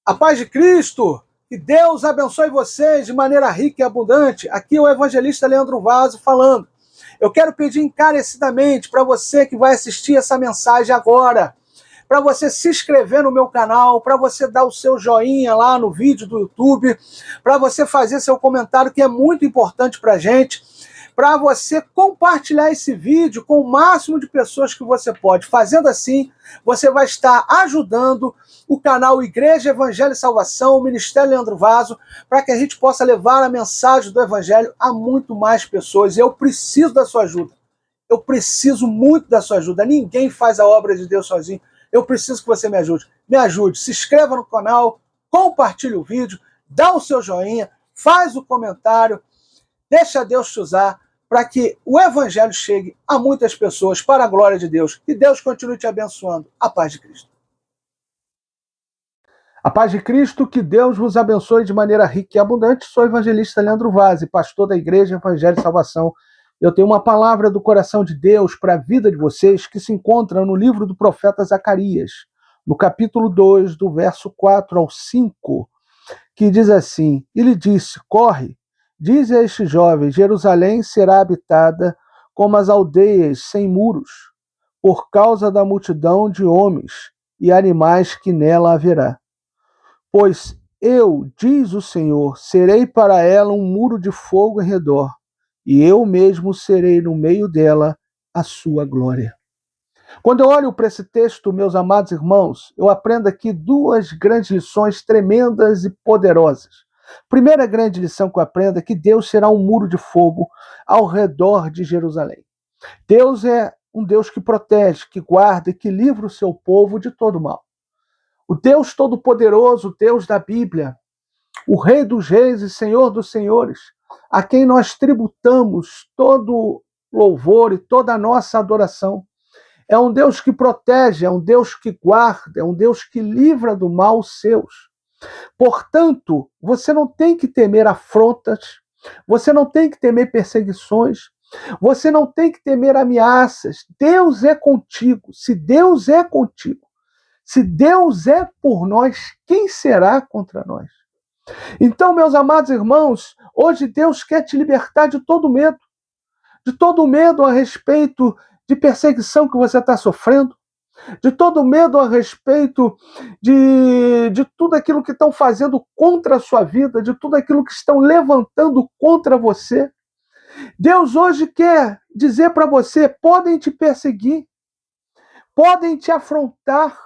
A paz de Cristo, que Deus abençoe vocês de maneira rica e abundante. Aqui é o evangelista Leandro Vaso falando. Eu quero pedir encarecidamente para você que vai assistir essa mensagem agora, para você se inscrever no meu canal, para você dar o seu joinha lá no vídeo do YouTube, para você fazer seu comentário, que é muito importante para a gente, para você compartilhar esse vídeo com o máximo de pessoas que você pode. Fazendo assim, você vai estar ajudando o canal Igreja, Evangelho e Salvação, o Ministério Leandro Vaso, para que a gente possa levar a mensagem do Evangelho a muito mais pessoas. Eu preciso da sua ajuda. Eu preciso muito da sua ajuda. Ninguém faz a obra de Deus sozinho. Eu preciso que você me ajude. Me ajude. Se inscreva no canal, compartilhe o vídeo, dá o seu joinha, faz o comentário, deixa Deus te usar para que o Evangelho chegue a muitas pessoas para a glória de Deus. Que Deus continue te abençoando. A paz de Cristo. A paz de Cristo, que Deus vos abençoe de maneira rica e abundante. Sou o evangelista Leandro Vaso, pastor da Igreja Evangelho e Salvação. Eu tenho uma palavra do coração de Deus para a vida de vocês que se encontra no livro do profeta Zacarias, no capítulo 2, do verso 4 ao 5, que diz assim: E lhe disse, corre, dize a este jovem, Jerusalém será habitada como as aldeias sem muros, por causa da multidão de homens e animais que nela haverá. Pois eu, diz o Senhor, serei para ela um muro de fogo em redor, e eu mesmo serei no meio dela a sua glória. Quando eu olho para esse texto, meus amados irmãos, eu aprendo aqui duas grandes lições tremendas e poderosas. Primeira grande lição que eu aprendo é que Deus será um muro de fogo ao redor de Jerusalém. Deus é um Deus que protege, que guarda e que livra o seu povo de todo mal. O Deus Todo-Poderoso, Deus da Bíblia, o Rei dos Reis e Senhor dos Senhores, a quem nós tributamos todo louvor e toda a nossa adoração. É um Deus que protege, é um Deus que guarda, é um Deus que livra do mal os seus. Portanto, você não tem que temer afrontas, você não tem que temer perseguições, você não tem que temer ameaças. Deus é contigo. Se Deus é contigo, se Deus é por nós, quem será contra nós? Então, meus amados irmãos, hoje Deus quer te libertar de todo medo a respeito de perseguição que você está sofrendo, de todo medo a respeito de tudo aquilo que estão fazendo contra a sua vida, de tudo aquilo que estão levantando contra você. Deus hoje quer dizer para você, podem te perseguir, podem te afrontar,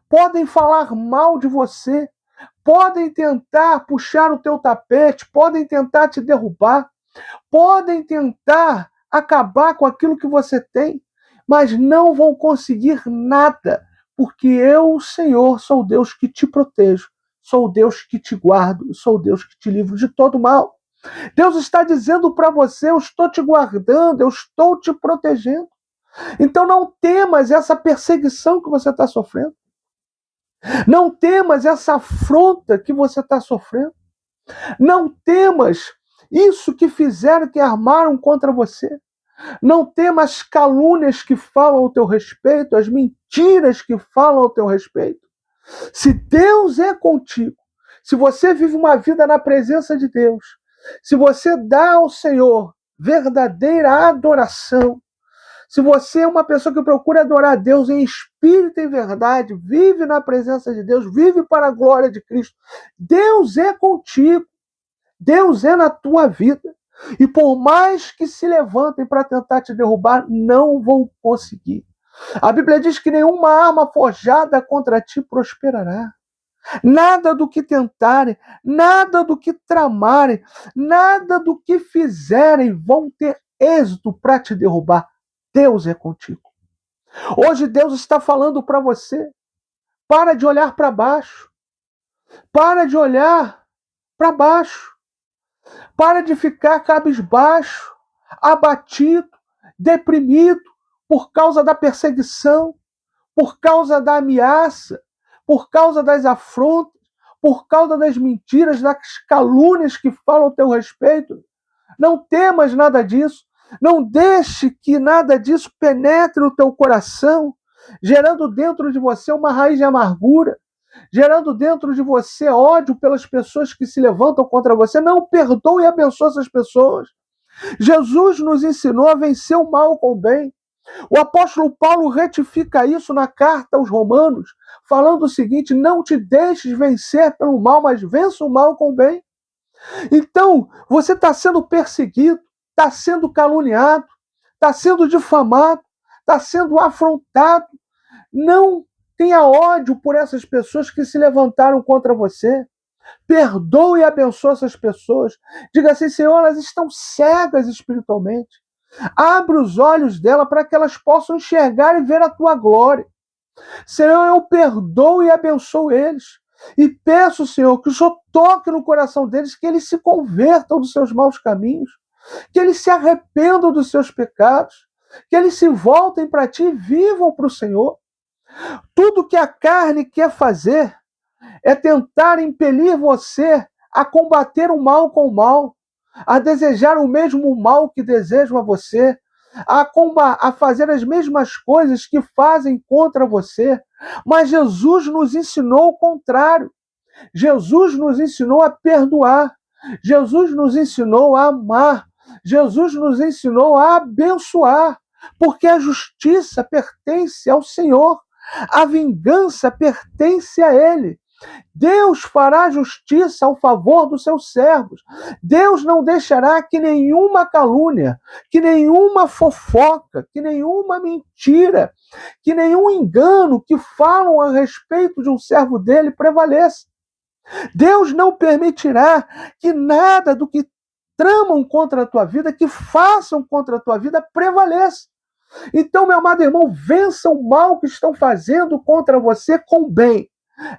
podem falar mal de você, podem tentar puxar o teu tapete, podem tentar te derrubar, podem tentar acabar com aquilo que você tem, mas não vão conseguir nada, porque eu, o Senhor, sou o Deus que te protejo, sou o Deus que te guardo, sou o Deus que te livro de todo mal. Deus está dizendo para você, eu estou te guardando, eu estou te protegendo. Então não temas essa perseguição que você está sofrendo. Não temas essa afronta que você está sofrendo. Não temas isso que fizeram, que armaram contra você. Não temas as calúnias que falam ao teu respeito, as mentiras que falam ao teu respeito. Se Deus é contigo, se você vive uma vida na presença de Deus, se você dá ao Senhor verdadeira adoração, se você é uma pessoa que procura adorar a Deus em espírito e em verdade, vive na presença de Deus, vive para a glória de Cristo, Deus é contigo, Deus é na tua vida. E por mais que se levantem para tentar te derrubar, não vão conseguir. A Bíblia diz que nenhuma arma forjada contra ti prosperará. Nada do que tentarem, nada do que tramarem, nada do que fizerem vão ter êxito para te derrubar. Deus é contigo. Hoje Deus está falando para você, para de olhar para baixo. Para de olhar para baixo. Para de ficar cabisbaixo, abatido, deprimido por causa da perseguição, por causa da ameaça, por causa das afrontas, por causa das mentiras, das calúnias que falam ao teu respeito. Não temas nada disso. Não deixe que nada disso penetre o teu coração, gerando dentro de você uma raiz de amargura, gerando dentro de você ódio pelas pessoas que se levantam contra você. Não, perdoe e abençoe essas pessoas. Jesus nos ensinou a vencer o mal com o bem. O apóstolo Paulo retifica isso na carta aos Romanos, falando o seguinte: não te deixes vencer pelo mal, mas vença o mal com o bem. Então, você está sendo perseguido, está sendo caluniado, está sendo difamado, está sendo afrontado. Não tenha ódio por essas pessoas que se levantaram contra você. Perdoe e abençoe essas pessoas. Diga assim: Senhor, elas estão cegas espiritualmente. Abre os olhos dela para que elas possam enxergar e ver a tua glória. Senhor, eu perdoo e abençoo eles. E peço, Senhor, que o Senhor toque no coração deles, que eles se convertam dos seus maus caminhos, que eles se arrependam dos seus pecados, que eles se voltem para ti e vivam para o Senhor. Tudo que a carne quer fazer é tentar impelir você a combater o mal com o mal, a desejar o mesmo mal que desejam a você, a fazer as mesmas coisas que fazem contra você. Mas Jesus nos ensinou o contrário. Jesus nos ensinou a perdoar. Jesus nos ensinou a amar. Jesus nos ensinou a abençoar, porque a justiça pertence ao Senhor. A vingança pertence a Ele. Deus fará justiça ao favor dos seus servos. Deus não deixará que nenhuma calúnia, que nenhuma fofoca, que nenhuma mentira, que nenhum engano que falam a respeito de um servo dele prevaleça. Deus não permitirá que nada do que tramam contra a tua vida, que façam contra a tua vida, prevaleça. Então, meu amado irmão, vença o mal que estão fazendo contra você com o bem.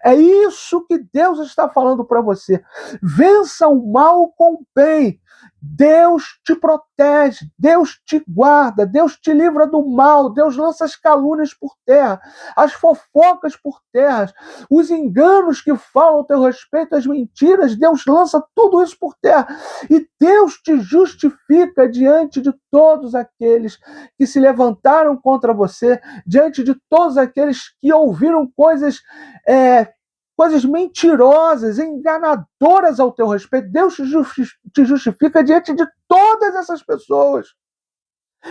É isso que Deus está falando para você. Vença o mal com o bem. Deus te protege, Deus te guarda, Deus te livra do mal, Deus lança as calúnias por terra, as fofocas por terra, os enganos que falam a teu respeito, as mentiras, Deus lança tudo isso por terra. E Deus te justifica diante de todos aqueles que se levantaram contra você, diante de todos aqueles que ouviram coisas mentirosas, enganadoras ao teu respeito. Deus te justifica diante de todas essas pessoas.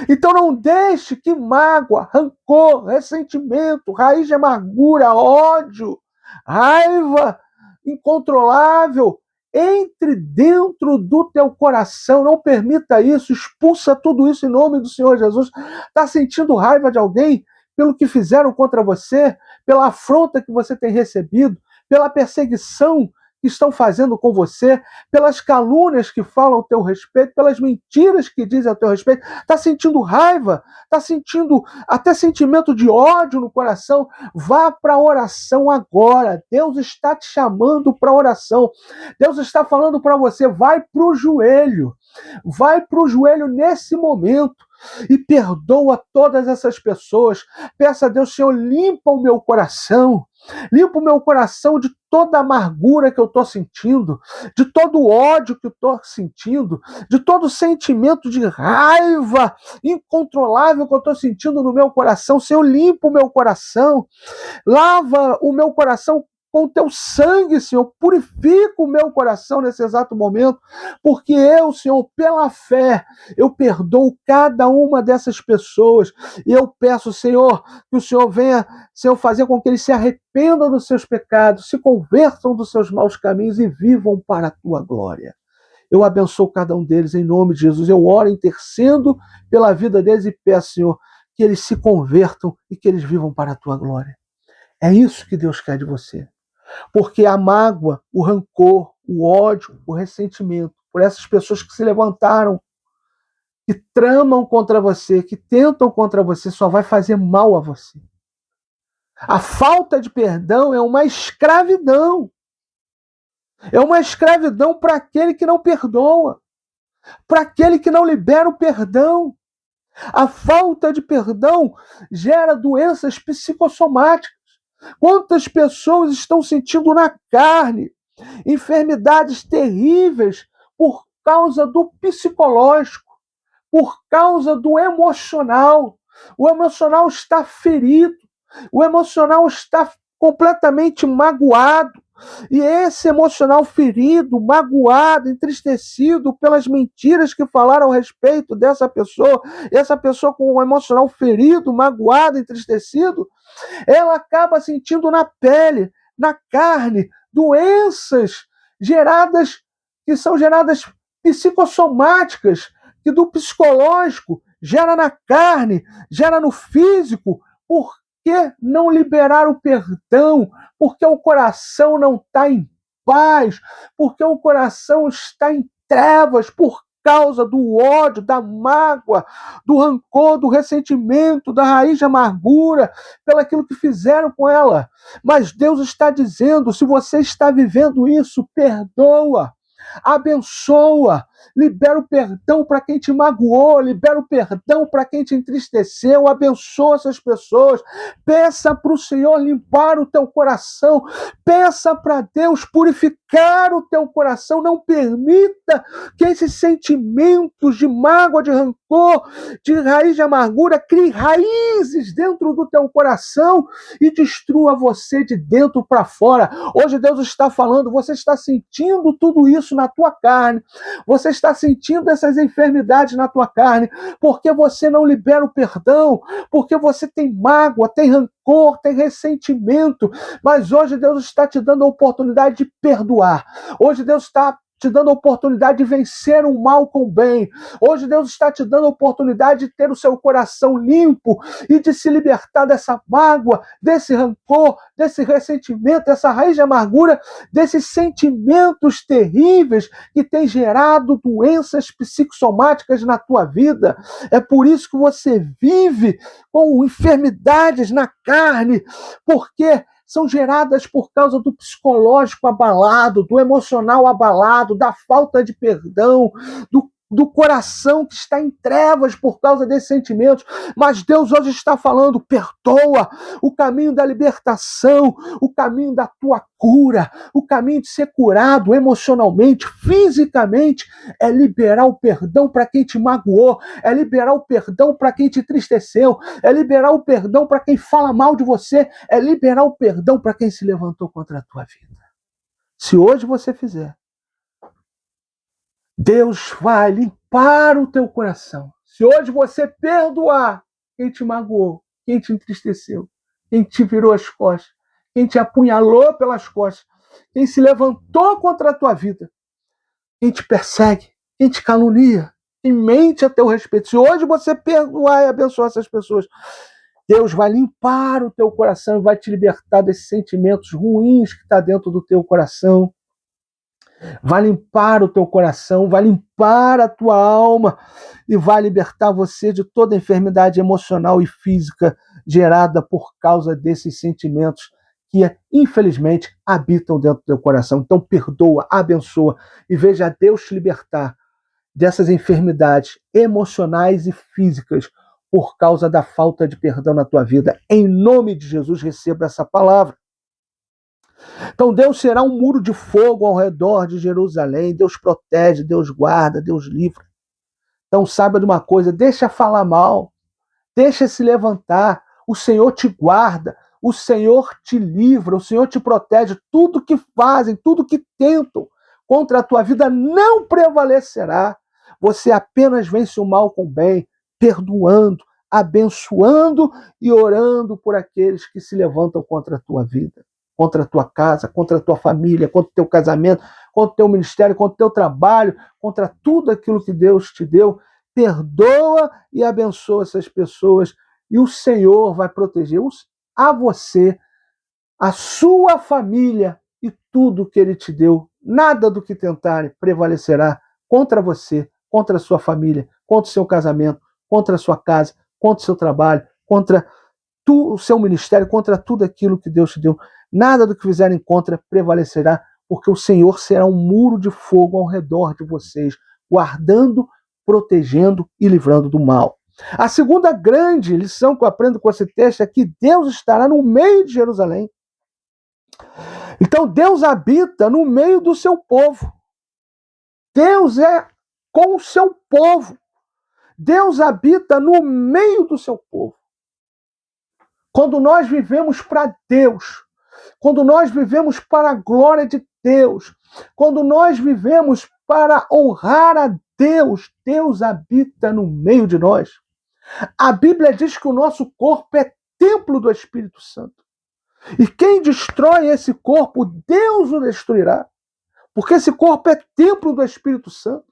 Então não deixe que mágoa, rancor, ressentimento, raiz de amargura, ódio, raiva incontrolável entre dentro do teu coração. Não permita isso, expulsa tudo isso em nome do Senhor Jesus. Está sentindo raiva de alguém pelo que fizeram contra você, pela afronta que você tem recebido, pela perseguição que estão fazendo com você, pelas calúnias que falam ao teu respeito, pelas mentiras que dizem ao teu respeito. Está sentindo raiva? Está sentindo até sentimento de ódio no coração? Vá para a oração agora. Deus está te chamando para a oração. Deus está falando para você: vai para o joelho. Vai para o joelho nesse momento e perdoa todas essas pessoas. Peça a Deus: Senhor, limpa o meu coração. Limpa o meu coração de toda a amargura que eu estou sentindo, de todo o ódio que eu estou sentindo, de todo o sentimento de raiva incontrolável que eu estou sentindo no meu coração. Senhor, limpa o meu coração, lava o meu coração com o teu sangue, Senhor, purifica o meu coração nesse exato momento, porque eu, Senhor, pela fé, eu perdoo cada uma dessas pessoas, e eu peço, Senhor, que o Senhor venha, Senhor, fazer com que eles se arrependam dos seus pecados, se convertam dos seus maus caminhos e vivam para a tua glória. Eu abençoo cada um deles em nome de Jesus. Eu oro, intercendo pela vida deles e peço, Senhor, que eles se convertam e que eles vivam para a tua glória. É isso que Deus quer de você. Porque a mágoa, o rancor, o ódio, o ressentimento por essas pessoas que se levantaram, que tramam contra você, que tentam contra você, só vai fazer mal a você. A falta de perdão é uma escravidão. É uma escravidão para aquele que não perdoa, para aquele que não libera o perdão. A falta de perdão gera doenças psicossomáticas. Quantas pessoas estão sentindo na carne enfermidades terríveis por causa do psicológico, por causa do emocional. O emocional está ferido, o emocional está completamente magoado. E esse emocional ferido, magoado, entristecido pelas mentiras que falaram a respeito dessa pessoa, essa pessoa com o emocional ferido, magoado, entristecido, ela acaba sentindo na pele, na carne, doenças geradas, que são geradas psicossomáticas, que do psicológico gera na carne, gera no físico. Por que não liberar o perdão? Porque o coração não está em paz, porque o coração está em trevas, por causa do ódio, da mágoa, do rancor, do ressentimento, da raiz de amargura, pelaquilo que fizeram com ela. Mas Deus está dizendo, se você está vivendo isso, perdoa, abençoa, libera o perdão para quem te magoou, libera o perdão para quem te entristeceu, abençoa essas pessoas, peça para o Senhor limpar o teu coração, peça para Deus purificar o teu coração, não permita que esses sentimentos de mágoa, de rancor, de raiz de amargura, crie raízes dentro do teu coração e destrua você de dentro para fora. Hoje Deus está falando, você está sentindo tudo isso na tua carne, você está sentindo essas enfermidades na tua carne, porque você não libera o perdão, porque você tem mágoa, tem rancor, tem ressentimento, mas hoje Deus está te dando a oportunidade de perdoar. Hoje Deus está te dando a oportunidade de vencer o mal com o bem. Hoje Deus está te dando a oportunidade de ter o seu coração limpo e de se libertar dessa mágoa, desse rancor, desse ressentimento, dessa raiz de amargura, desses sentimentos terríveis que têm gerado doenças psicossomáticas na tua vida. É por isso que você vive com enfermidades na carne, porque são geradas por causa do psicológico abalado, do emocional abalado, da falta de perdão, do coração que está em trevas por causa desses sentimentos. Mas Deus hoje está falando, perdoa, o caminho da libertação, o caminho da tua cura, o caminho de ser curado emocionalmente, fisicamente, é liberar o perdão para quem te magoou, é liberar o perdão para quem te entristeceu, é liberar o perdão para quem fala mal de você, é liberar o perdão para quem se levantou contra a tua vida. Se hoje você fizer, Deus vai limpar o teu coração. Se hoje você perdoar quem te magoou, quem te entristeceu, quem te virou as costas, quem te apunhalou pelas costas, quem se levantou contra a tua vida, quem te persegue, quem te calunia, quem mente a teu respeito. Se hoje você perdoar e abençoar essas pessoas, Deus vai limpar o teu coração e vai te libertar desses sentimentos ruins que está dentro do teu coração. Vai limpar o teu coração, vai limpar a tua alma e vai libertar você de toda enfermidade emocional e física gerada por causa desses sentimentos que, infelizmente, habitam dentro do teu coração. Então, perdoa, abençoa e veja Deus te libertar dessas enfermidades emocionais e físicas por causa da falta de perdão na tua vida. Em nome de Jesus, receba essa palavra. Então Deus será um muro de fogo ao redor de Jerusalém. Deus protege, Deus guarda, Deus livra. Então saiba de uma coisa, deixa falar mal, deixa se levantar. O Senhor te guarda, o Senhor te livra, o Senhor te protege. Tudo que fazem, tudo que tentam contra a tua vida não prevalecerá. Você apenas vence o mal com o bem, perdoando, abençoando e orando por aqueles que se levantam contra a tua vida, contra a tua casa, contra a tua família, contra o teu casamento, contra o teu ministério, contra o teu trabalho, contra tudo aquilo que Deus te deu. Perdoa e abençoa essas pessoas e o Senhor vai proteger a você, a sua família e tudo que Ele te deu. Nada do que tentarem prevalecerá contra você, contra a sua família, contra o seu casamento, contra a sua casa, contra o seu trabalho, contra o seu ministério, contra tudo aquilo que Deus te deu. Nada do que fizerem contra prevalecerá, porque o Senhor será um muro de fogo ao redor de vocês, guardando, protegendo e livrando do mal. A segunda grande lição que eu aprendo com esse texto é que Deus estará no meio de Jerusalém. Então Deus habita no meio do seu povo. Deus é com o seu povo. Deus habita no meio do seu povo. Quando nós vivemos para Deus, quando nós vivemos para a glória de Deus, quando nós vivemos para honrar a Deus, Deus habita no meio de nós. A Bíblia diz que o nosso corpo é templo do Espírito Santo. E quem destrói esse corpo, Deus o destruirá. Porque esse corpo é templo do Espírito Santo.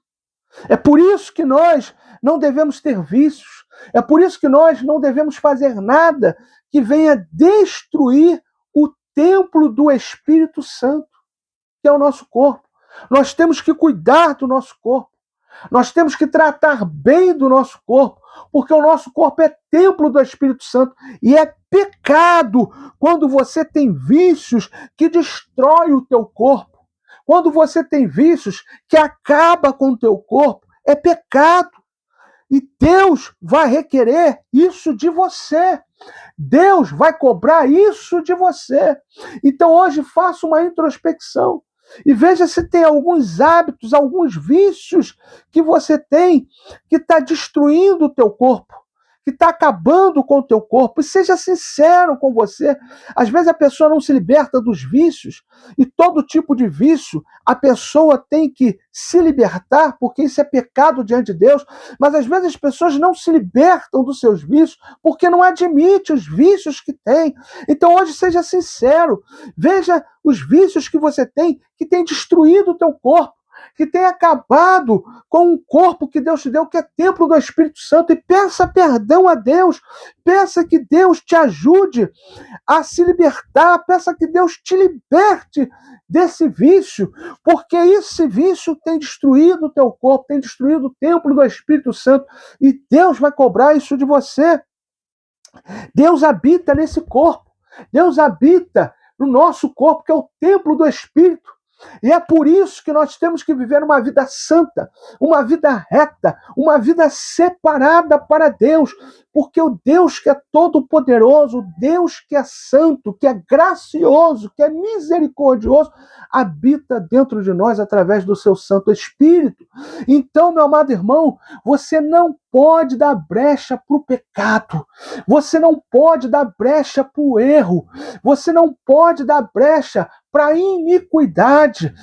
É por isso que nós não devemos ter vícios. É por isso que nós não devemos fazer nada que venha destruir o templo do Espírito Santo, que é o nosso corpo. Nós temos que cuidar do nosso corpo. Nós temos que tratar bem do nosso corpo, porque o nosso corpo é templo do Espírito Santo e é pecado quando você tem vícios que destroem o teu corpo. Quando você tem vícios que acabam com o teu corpo, é pecado. E Deus vai requerer isso de você. Deus vai cobrar isso de você. Então hoje faça uma introspecção e veja se tem alguns hábitos, alguns vícios que você tem que está destruindo o teu corpo, que está acabando com o teu corpo. E seja sincero com você. Às vezes a pessoa não se liberta dos vícios, e todo tipo de vício a pessoa tem que se libertar, porque isso é pecado diante de Deus. Mas às vezes as pessoas não se libertam dos seus vícios porque não admite os vícios que tem. Então hoje seja sincero, veja os vícios que você tem, que tem destruído o teu corpo, que tem acabado com o corpo que Deus te deu, que é templo do Espírito Santo, e peça perdão a Deus, peça que Deus te ajude a se libertar, peça que Deus te liberte desse vício, porque esse vício tem destruído o teu corpo, tem destruído o templo do Espírito Santo, e Deus vai cobrar isso de você. Deus habita nesse corpo, Deus habita no nosso corpo, que é o templo do Espírito. E é por isso que nós temos que viver uma vida santa, uma vida reta, uma vida separada para Deus, porque o Deus que é todo-poderoso, o Deus que é santo, que é gracioso, que é misericordioso, habita dentro de nós através do seu Santo Espírito. Então, meu amado irmão, você não pode dar brecha para o pecado, você não pode dar brecha para o erro, você não pode dar brecha para a iniquidade.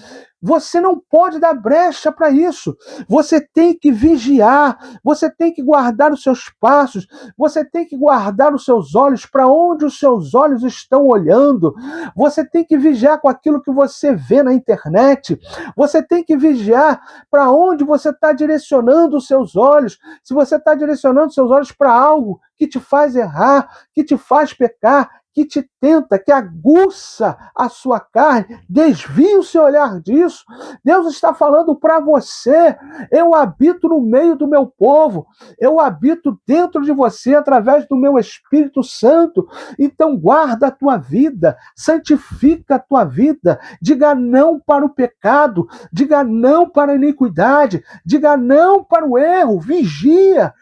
Você não pode dar brecha para isso. Você tem que vigiar, você tem que guardar os seus passos, você tem que guardar os seus olhos para onde os seus olhos estão olhando. Você tem que vigiar com aquilo que você vê na internet. Você tem que vigiar para onde você está direcionando os seus olhos. Se você está direcionando os seus olhos para algo que te faz errar, que te faz pecar, que te tenta, que aguça a sua carne, desvie o seu olhar disso. Deus está falando para você: eu habito no meio do meu povo, eu habito dentro de você através do meu Espírito Santo. Então guarda a tua vida, santifica a tua vida, diga não para o pecado, diga não para a iniquidade, diga não para o erro, vigia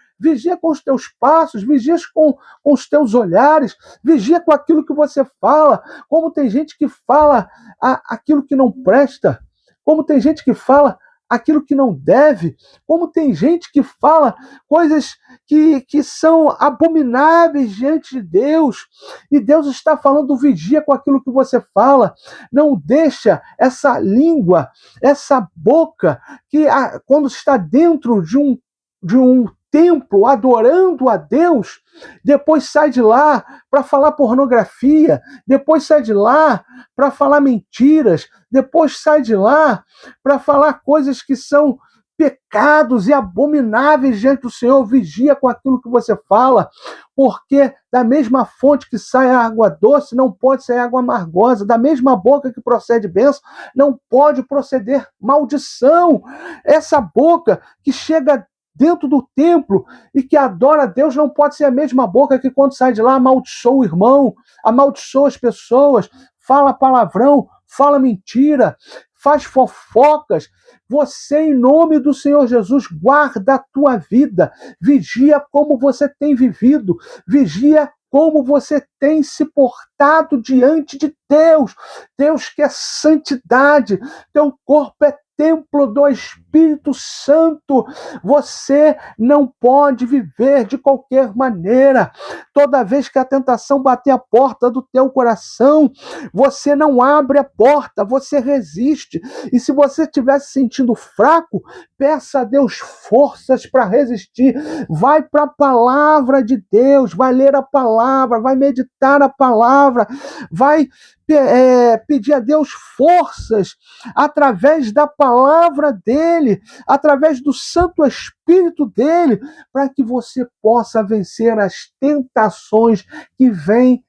com os teus passos, vigia com os teus olhares, vigia com aquilo que você fala. Como tem gente que fala aquilo que não presta, como tem gente que fala aquilo que não deve, como tem gente que fala coisas que são abomináveis diante de Deus, e Deus está falando: vigia com aquilo que você fala, não deixa essa língua, essa boca, que quando está dentro de um templo adorando a Deus, depois sai de lá para falar pornografia, depois sai de lá para falar mentiras, depois sai de lá para falar coisas que são pecados e abomináveis diante do Senhor. Vigia com aquilo que você fala, porque da mesma fonte que sai a água doce, não pode sair água amargosa. Da mesma boca que procede bênção, não pode proceder maldição. Essa boca que chega dentro do templo e que adora a Deus não pode ser a mesma boca que, quando sai de lá, amaldiçoa o irmão, amaldiçoa as pessoas, fala palavrão, fala mentira, faz fofocas. Você, em nome do Senhor Jesus, guarda a tua vida, vigia como você tem vivido, vigia como você tem se portado diante de Deus. Deus quer santidade, teu corpo é templo do Espírito Santo. Você não pode viver de qualquer maneira. Toda vez que a tentação bater a porta do teu coração, você não abre a porta, você resiste. E se você estiver se sentindo fraco, peça a Deus forças para resistir. Vai para a palavra de Deus, vai ler a palavra, vai meditar a palavra, vai pedir a Deus forças através da palavra dele, através do Santo Espírito dele, para que você possa vencer as tentações que vêm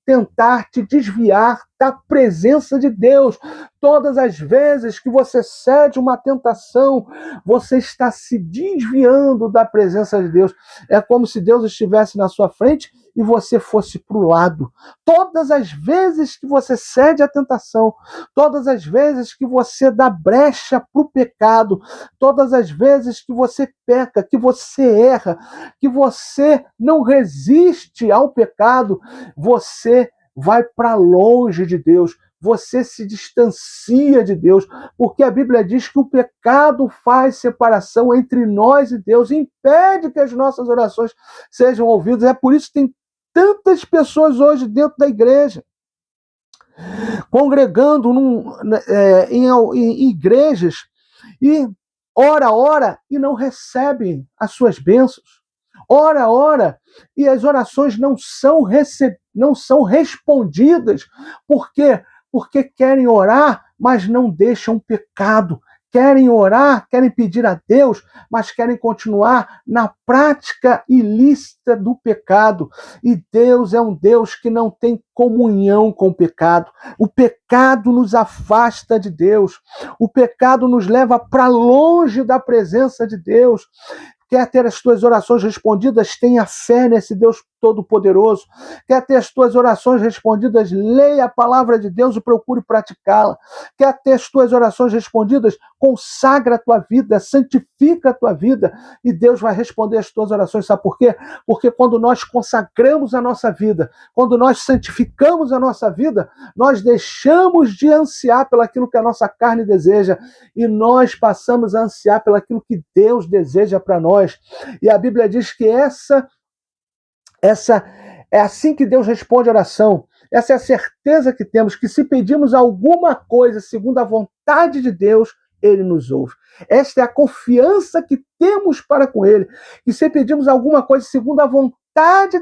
tentar te desviar da presença de Deus. Todas as vezes que você cede uma tentação, você está se desviando da presença de Deus. É como se Deus estivesse na sua frente e você fosse para o lado. Todas as vezes que você cede à tentação, todas as vezes que você dá brecha para o pecado, todas as vezes que você peca, que você erra, que você não resiste ao pecado, você vai para longe de Deus, você se distancia de Deus, porque a Bíblia diz que o pecado faz separação entre nós e Deus, impede que as nossas orações sejam ouvidas. É por isso que tem tantas pessoas hoje dentro da igreja, congregando em igrejas, e ora, e não recebem as suas bênçãos. Ora, e as orações não são respondidas. Por quê? Porque querem orar, mas não deixam o pecado. Querem orar, querem pedir a Deus, mas querem continuar na prática ilícita do pecado. E Deus é um Deus que não tem comunhão com o pecado. O pecado nos afasta de Deus. O pecado nos leva para longe da presença de Deus. Quer ter as tuas orações respondidas? Tenha fé nesse Deus Todo-Poderoso. Quer ter as tuas orações respondidas? Leia a palavra de Deus e procure praticá-la. Quer ter as tuas orações respondidas? Consagra a tua vida, santifica a tua vida e Deus vai responder as tuas orações. Sabe por quê? Porque quando nós consagramos a nossa vida, quando nós santificamos a nossa vida, nós deixamos de ansiar pelaquilo que a nossa carne deseja e nós passamos a ansiar pelaquilo que Deus deseja para nós. E a Bíblia diz que essa é assim que Deus responde a oração. Essa é a certeza que temos, que se pedimos alguma coisa segundo a vontade de Deus, Ele nos ouve. Esta é a confiança que temos para com Ele. E se pedimos alguma coisa segundo a vontade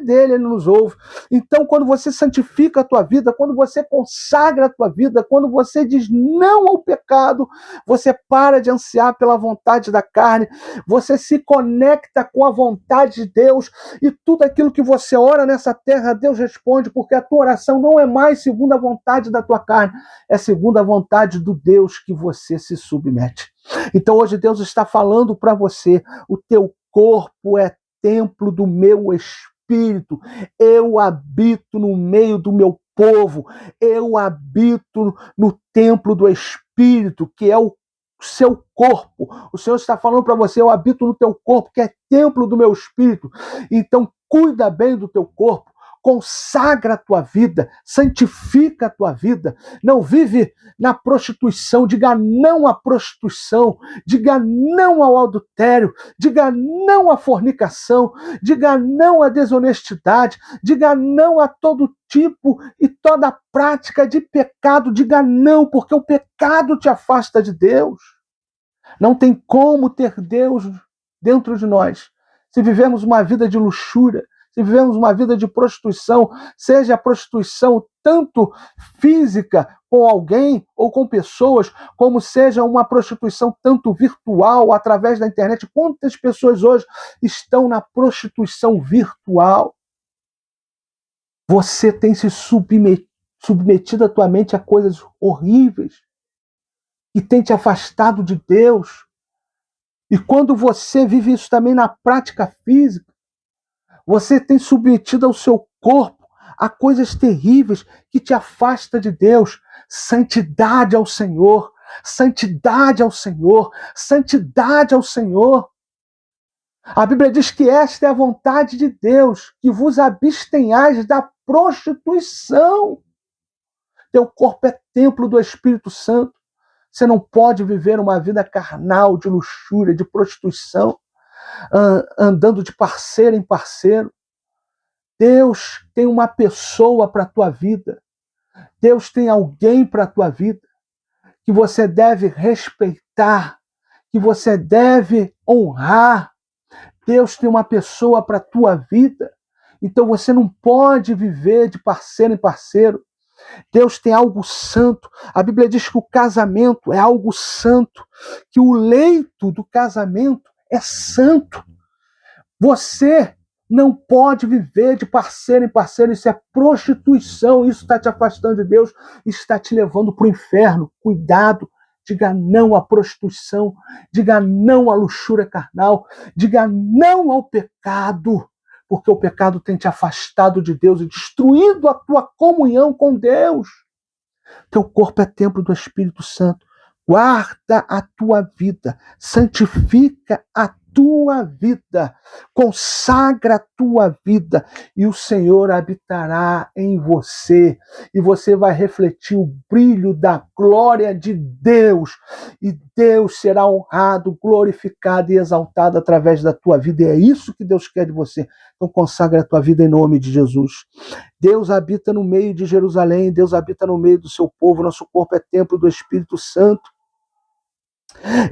dele, Ele nos ouve. Então, quando você santifica a tua vida, quando você consagra a tua vida, quando você diz não ao pecado, você para de ansiar pela vontade da carne, você se conecta com a vontade de Deus e tudo aquilo que você ora nessa terra, Deus responde, porque a tua oração não é mais segundo a vontade da tua carne, é segundo a vontade do Deus que você se submete. Então hoje Deus está falando para você, o teu corpo é templo do meu Espírito, eu habito no meio do meu povo, eu habito no templo do Espírito, que é o seu corpo. O Senhor está falando para você, eu habito no teu corpo, que é templo do meu Espírito. Então cuida bem do teu corpo, consagra a tua vida, santifica a tua vida, não vive na prostituição, diga não à prostituição, diga não ao adultério, diga não à fornicação, diga não à desonestidade, diga não a todo tipo e toda prática de pecado, diga não, porque o pecado te afasta de Deus. Não tem como ter Deus dentro de nós se vivemos uma vida de luxúria, se vivemos uma vida de prostituição, seja a prostituição tanto física com alguém ou com pessoas, como seja uma prostituição tanto virtual, através da internet. Quantas pessoas hoje estão na prostituição virtual? Você tem se submetido a tua mente a coisas horríveis e tem te afastado de Deus. E quando você vive isso também na prática física, você tem submetido ao seu corpo a coisas terríveis que te afastam de Deus. Santidade ao Senhor, santidade ao Senhor, santidade ao Senhor. A Bíblia diz que esta é a vontade de Deus, que vos abstenhais da prostituição. Teu corpo é templo do Espírito Santo. Você não pode viver uma vida carnal, de luxúria, de prostituição, andando de parceiro em parceiro. Deus tem uma pessoa para a tua vida. Deus tem alguém para a tua vida que você deve respeitar, que você deve honrar. Deus tem uma pessoa para a tua vida. Então você não pode viver de parceiro em parceiro. Deus tem algo santo. A Bíblia diz que o casamento é algo santo, que o leito do casamento é santo. Você não pode viver de parceiro em parceiro. Isso é prostituição. Isso está te afastando de Deus. Isso está te levando para o inferno. Cuidado. Diga não à prostituição. Diga não à luxúria carnal. Diga não ao pecado. Porque o pecado tem te afastado de Deus e destruído a tua comunhão com Deus. Teu corpo é templo do Espírito Santo. Guarda a tua vida. Santifica a tua vida. Consagra a tua vida. E o Senhor habitará em você. E você vai refletir o brilho da glória de Deus. E Deus será honrado, glorificado e exaltado através da tua vida. E é isso que Deus quer de você. Então consagra a tua vida em nome de Jesus. Deus habita no meio de Jerusalém. Deus habita no meio do seu povo. Nosso corpo é templo do Espírito Santo.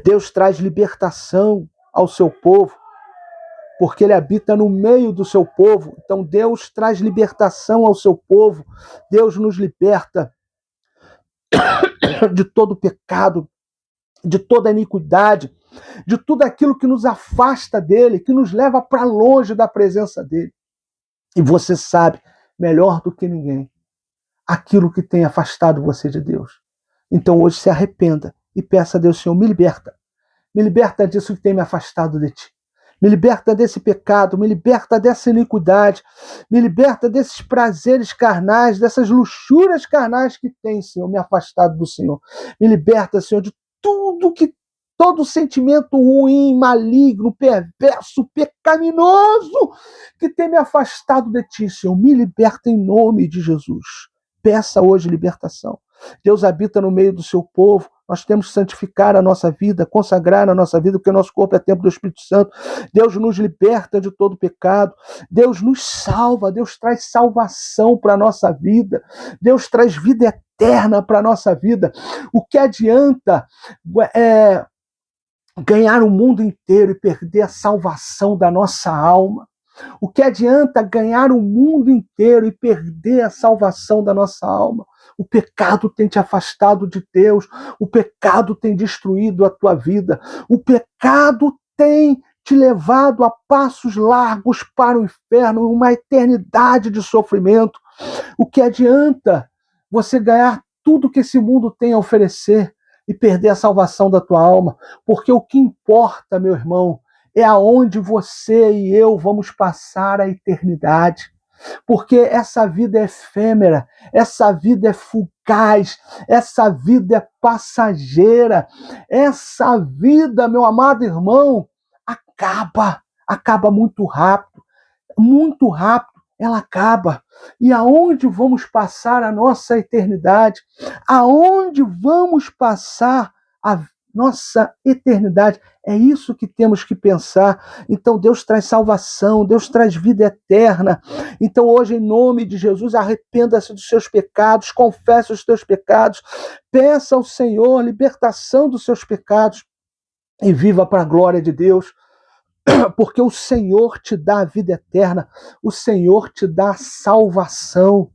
Deus traz libertação ao seu povo, porque Ele habita no meio do seu povo. Então Deus traz libertação ao seu povo. Deus nos liberta de todo pecado, de toda iniquidade, de tudo aquilo que nos afasta dEle, que nos leva para longe da presença dEle. E você sabe, melhor do que ninguém, aquilo que tem afastado você de Deus. Então hoje se arrependa e peça a Deus: Senhor, me liberta. Me liberta disso que tem me afastado de ti. Me liberta desse pecado, me liberta dessa iniquidade, me liberta desses prazeres carnais, dessas luxúrias carnais que tem, Senhor, me afastado do Senhor. Me liberta, Senhor, de todo sentimento ruim, maligno, perverso, pecaminoso que tem me afastado de ti, Senhor. Me liberta em nome de Jesus. Peça hoje libertação. Deus habita no meio do seu povo. Nós temos que santificar a nossa vida, consagrar a nossa vida, porque o nosso corpo é templo do Espírito Santo. Deus nos liberta de todo pecado. Deus nos salva. Deus traz salvação para a nossa vida. Deus traz vida eterna para a nossa vida. O que adianta ganhar o mundo inteiro e perder a salvação da nossa alma? O que adianta ganhar o mundo inteiro e perder a salvação da nossa alma? O pecado tem te afastado de Deus. O pecado tem destruído a tua vida. O pecado tem te levado a passos largos para o inferno, uma eternidade de sofrimento. O que adianta você ganhar tudo que esse mundo tem a oferecer e perder a salvação da tua alma? Porque o que importa, meu irmão, é aonde você e eu vamos passar a eternidade. Porque essa vida é efêmera, essa vida é fugaz, essa vida é passageira, essa vida, meu amado irmão, acaba muito rápido ela acaba. E aonde vamos passar a nossa eternidade? Aonde vamos passar a nossa eternidade? É isso que temos que pensar. Então Deus traz salvação, Deus traz vida eterna. Então hoje, em nome de Jesus, arrependa-se dos seus pecados, confesse os teus pecados, peça ao Senhor libertação dos seus pecados e viva para a glória de Deus. Porque o Senhor te dá a vida eterna, o Senhor te dá a salvação,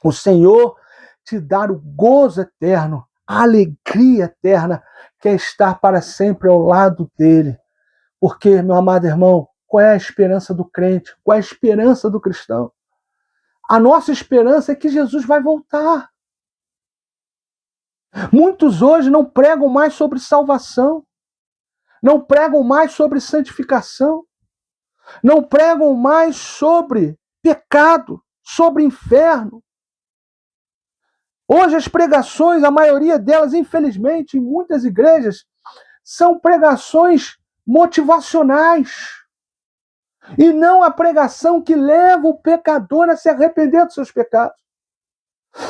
o Senhor te dá o gozo eterno, a alegria eterna, que é estar para sempre ao lado dele. Porque, meu amado irmão, qual é a esperança do crente? Qual é a esperança do cristão? A nossa esperança é que Jesus vai voltar. Muitos hoje não pregam mais sobre salvação, não pregam mais sobre santificação, não pregam mais sobre pecado, sobre inferno. Hoje as pregações, a maioria delas, infelizmente, em muitas igrejas, são pregações motivacionais. E não a pregação que leva o pecador a se arrepender dos seus pecados.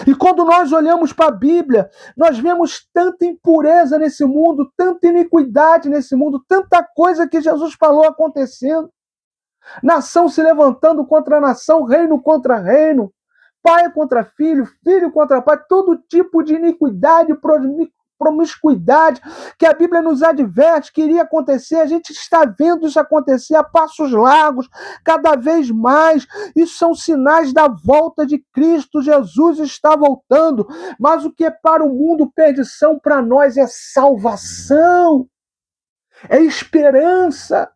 E quando nós olhamos para a Bíblia, nós vemos tanta impureza nesse mundo, tanta iniquidade nesse mundo, tanta coisa que Jesus falou acontecendo. Nação se levantando contra nação, reino contra reino, pai contra filho, filho contra pai, todo tipo de iniquidade, promiscuidade que a Bíblia nos adverte que iria acontecer. A gente está vendo isso acontecer a passos largos, cada vez mais. Isso são sinais da volta de Cristo. Jesus está voltando, mas o que é para o mundo perdição, para nós é salvação, é esperança.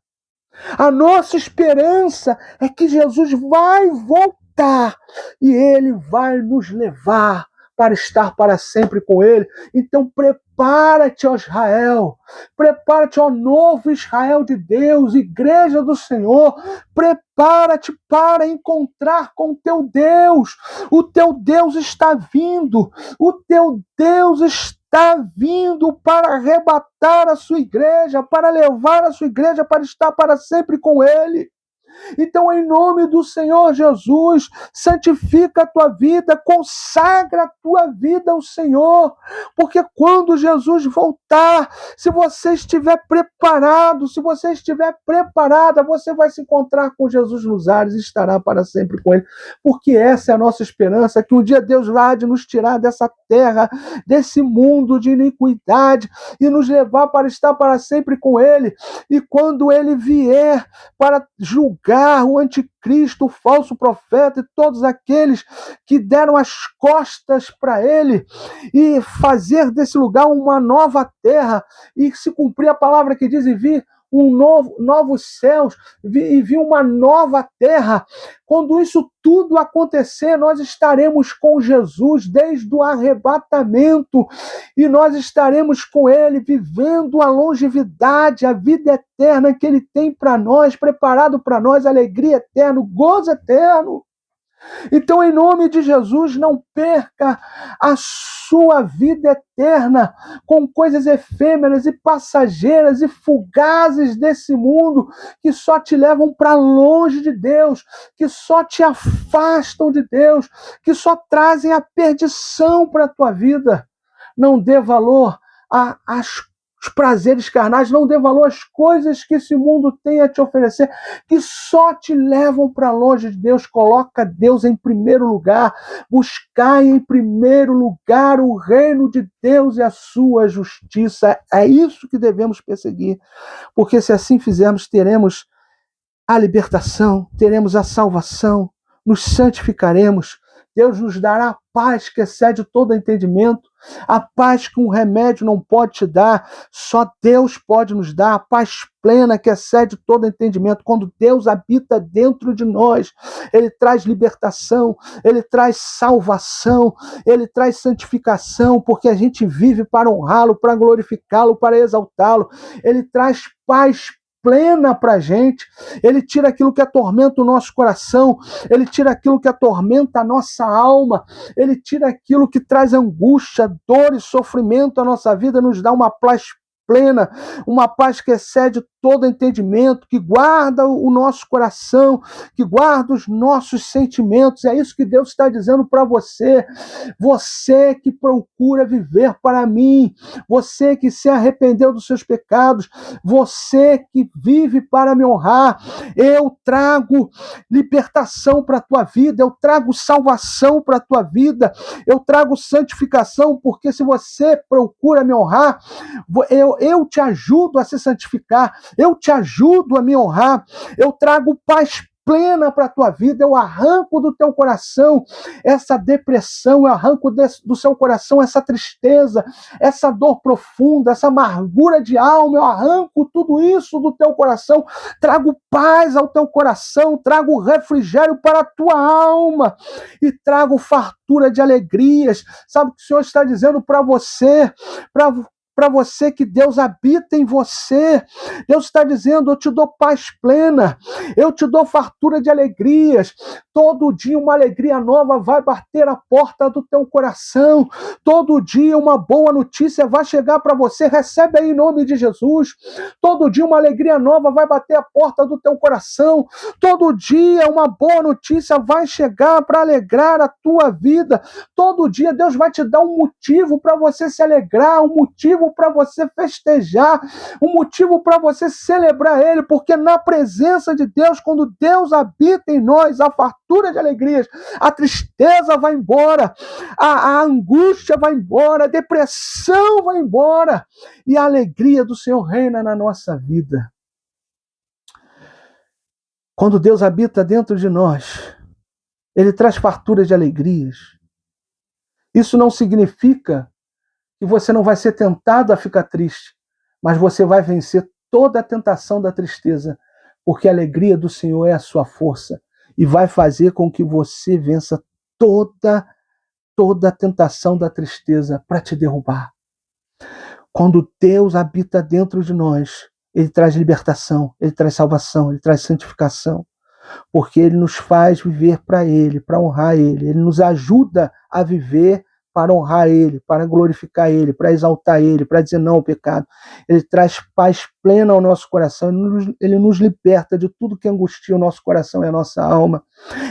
A nossa esperança é que Jesus vai voltar e ele vai nos levar para estar para sempre com ele. Então prepara-te, ó Israel, prepara-te, ó novo Israel de Deus, igreja do Senhor, prepara-te para encontrar com o teu Deus. O teu Deus está vindo, o teu Deus está vindo para arrebatar a sua igreja, para levar a sua igreja para estar para sempre com ele. Então, em nome do Senhor Jesus, santifica a tua vida, consagra a tua vida ao Senhor, porque quando Jesus voltar, se você estiver preparado, se você estiver preparada, você vai se encontrar com Jesus nos ares e estará para sempre com ele, porque essa é a nossa esperança, que um dia Deus vai de nos tirar dessa terra, desse mundo de iniquidade e nos levar para estar para sempre com ele. E quando ele vier para julgar o anticristo, o falso profeta e todos aqueles que deram as costas para ele, e fazer desse lugar uma nova terra, e se cumprir a palavra que diz, e vir novos céus, e vir uma nova terra. Quando isso tudo acontecer, nós estaremos com Jesus desde o arrebatamento, e nós estaremos com ele vivendo a longevidade, a vida eterna que ele tem para nós, preparado para nós, alegria eterna, gozo eterno. Então, em nome de Jesus, não perca a sua vida eterna com coisas efêmeras e passageiras e fugazes desse mundo, que só te levam para longe de Deus, que só te afastam de Deus, que só trazem a perdição para a tua vida. Não dê valor às os prazeres carnais, não dê valor às coisas que esse mundo tem a te oferecer, que só te levam para longe de Deus. Coloca Deus em primeiro lugar, buscai em primeiro lugar o reino de Deus e a sua justiça. É isso que devemos perseguir, porque se assim fizermos, teremos a libertação, teremos a salvação, nos santificaremos. Deus nos dará a paz que excede todo entendimento, a paz que um remédio não pode te dar, só Deus pode nos dar, a paz plena que excede todo entendimento. Quando Deus habita dentro de nós, ele traz libertação, ele traz salvação, ele traz santificação, porque a gente vive para honrá-lo, para glorificá-lo, para exaltá-lo. Ele traz paz plena para a gente, ele tira aquilo que atormenta o nosso coração, ele tira aquilo que atormenta a nossa alma, ele tira aquilo que traz angústia, dor e sofrimento à nossa vida, nos dá uma paz plena, uma paz que excede todo entendimento, que guarda o nosso coração, que guarda os nossos sentimentos. É isso que Deus está dizendo para você. Você que procura viver para mim, você que se arrependeu dos seus pecados, você que vive para me honrar, eu trago libertação para a tua vida, eu trago salvação para a tua vida, eu trago santificação, porque se você procura me honrar, eu te ajudo a se santificar, eu te ajudo a me honrar, eu trago paz plena para a tua vida, eu arranco do teu coração essa depressão, eu arranco do seu coração essa tristeza, essa dor profunda, essa amargura de alma, eu arranco tudo isso do teu coração, trago paz ao teu coração, trago refrigério para a tua alma e trago fartura de alegrias. Sabe o que o Senhor está dizendo para você? para você que Deus habita em você. Deus está dizendo: eu te dou paz plena, eu te dou fartura de alegrias. Todo dia uma alegria nova vai bater a porta do teu coração. Todo dia uma boa notícia vai chegar para você. Recebe aí em nome de Jesus. Todo dia uma alegria nova vai bater a porta do teu coração. Todo dia uma boa notícia vai chegar para alegrar a tua vida. Todo dia Deus vai te dar um motivo para você se alegrar, um motivo para você festejar, um motivo para você celebrar Ele, porque na presença de Deus, quando Deus habita em nós, a fartura de alegrias, a tristeza vai embora, a angústia vai embora, a depressão vai embora, e a alegria do Senhor reina na nossa vida. Quando Deus habita dentro de nós, Ele traz fartura de alegrias. Isso não significa que você não vai ser tentado a ficar triste, mas você vai vencer toda a tentação da tristeza, porque a alegria do Senhor é a sua força e vai fazer com que você vença toda a tentação da tristeza para te derrubar. Quando Deus habita dentro de nós, Ele traz libertação, Ele traz salvação, Ele traz santificação, porque Ele nos faz viver para Ele, para honrar Ele. Ele nos ajuda a viver para honrar Ele, para glorificar Ele, para exaltar Ele, para dizer não ao pecado. Ele traz paz plena ao nosso coração, Ele nos liberta de tudo que angustia o nosso coração e a nossa alma.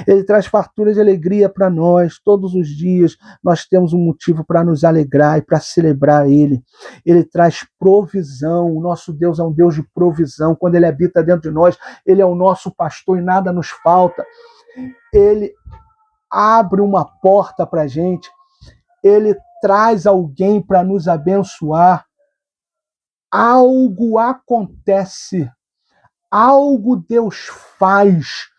Ele traz fartura de alegria para nós, todos os dias nós temos um motivo para nos alegrar e para celebrar Ele. Ele traz provisão, o nosso Deus é um Deus de provisão. Quando Ele habita dentro de nós, Ele é o nosso pastor e nada nos falta. Ele abre uma porta para a gente, Ele traz alguém para nos abençoar. Algo acontece, algo Deus faz,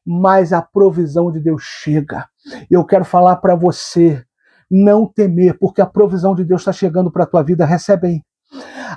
mas a provisão de Deus chega. Eu quero falar para você, não temer, porque a provisão de Deus está chegando para a tua vida. Recebe aí.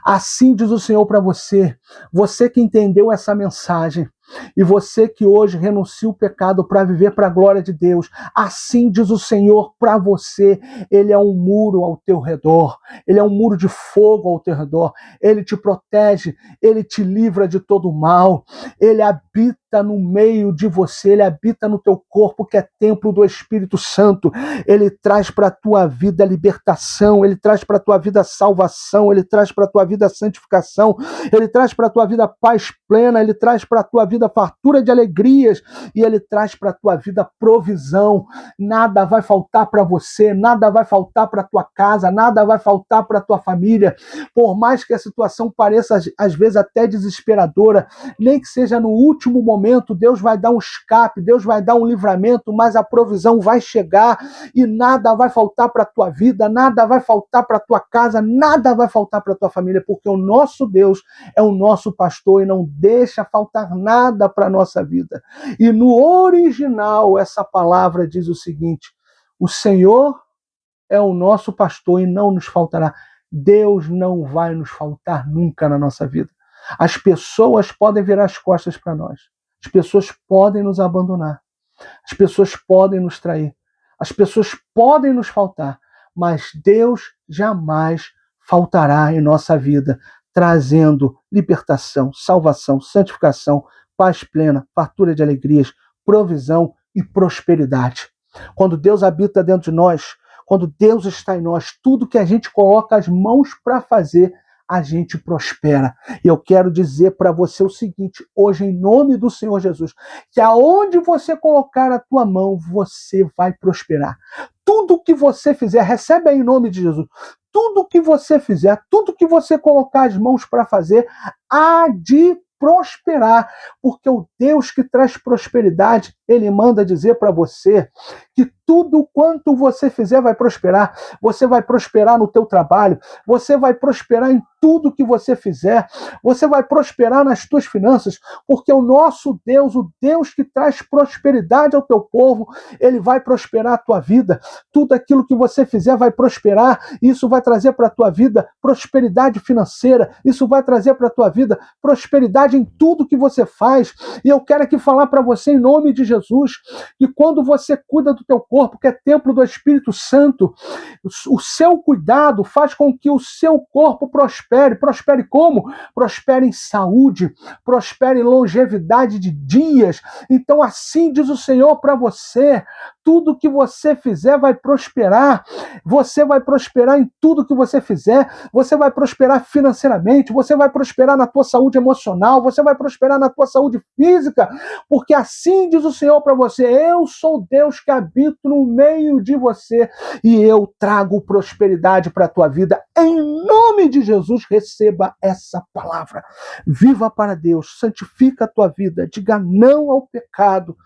Assim diz o Senhor para você, você que entendeu essa mensagem, e você que hoje renuncia o pecado para viver para a glória de Deus, assim diz o Senhor para você: Ele é um muro ao teu redor, Ele é um muro de fogo ao teu redor, Ele te protege, Ele te livra de todo mal, Ele habita no meio de você, Ele habita no teu corpo, que é templo do Espírito Santo. Ele traz para a tua vida libertação, Ele traz para a tua vida salvação, Ele traz para a tua vida santificação, Ele traz para a tua vida paz plena, Ele traz para a tua vida fartura de alegrias, e Ele traz para a tua vida provisão. Nada vai faltar para você, nada vai faltar para a tua casa, nada vai faltar para a tua família. Por mais que a situação pareça às vezes até desesperadora, nem que seja no último momento, Deus vai dar um escape, Deus vai dar um livramento, mas a provisão vai chegar e nada vai faltar para a tua vida, nada vai faltar para a tua casa, nada vai faltar para a tua família, porque o nosso Deus é o nosso pastor e não deixa faltar nada para a nossa vida. E no original, essa palavra diz o seguinte: o Senhor é o nosso pastor e não nos faltará. Deus não vai nos faltar nunca na nossa vida. As pessoas podem virar as costas para nós. As pessoas podem nos abandonar. As pessoas podem nos trair. As pessoas podem nos faltar. Mas Deus jamais faltará em nossa vida, trazendo libertação, salvação, santificação, paz plena, fartura de alegrias, provisão e prosperidade. Quando Deus habita dentro de nós, quando Deus está em nós, tudo que a gente coloca as mãos para fazer, a gente prospera. E eu quero dizer para você o seguinte, hoje, em nome do Senhor Jesus, que aonde você colocar a tua mão, você vai prosperar. Tudo que você fizer, recebe aí em nome de Jesus, tudo que você fizer, tudo que você colocar as mãos para fazer, há de prosperar, porque o Deus que traz prosperidade, Ele manda dizer para você que tudo quanto você fizer vai prosperar. Você vai prosperar no teu trabalho, você vai prosperar em tudo que você fizer, você vai prosperar nas tuas finanças, porque o nosso Deus, o Deus que traz prosperidade ao teu povo, Ele vai prosperar a tua vida. Tudo aquilo que você fizer vai prosperar, isso vai trazer para a tua vida prosperidade financeira, isso vai trazer para a tua vida prosperidade em tudo que você faz. E eu quero aqui falar para você em nome de Jesus, Jesus, que quando você cuida do teu corpo, que é templo do Espírito Santo, o seu cuidado faz com que o seu corpo prospere. Prospere como? Prospere em saúde, prospere em longevidade de dias. Então assim diz o Senhor para você, tudo que você fizer vai prosperar, você vai prosperar em tudo que você fizer, você vai prosperar financeiramente, você vai prosperar na tua saúde emocional, você vai prosperar na tua saúde física, porque assim diz o Senhor para você, eu sou Deus que habito no meio de você e eu trago prosperidade para a tua vida. Em nome de Jesus, receba essa palavra. Viva para Deus, santifica a tua vida, diga não ao pecado,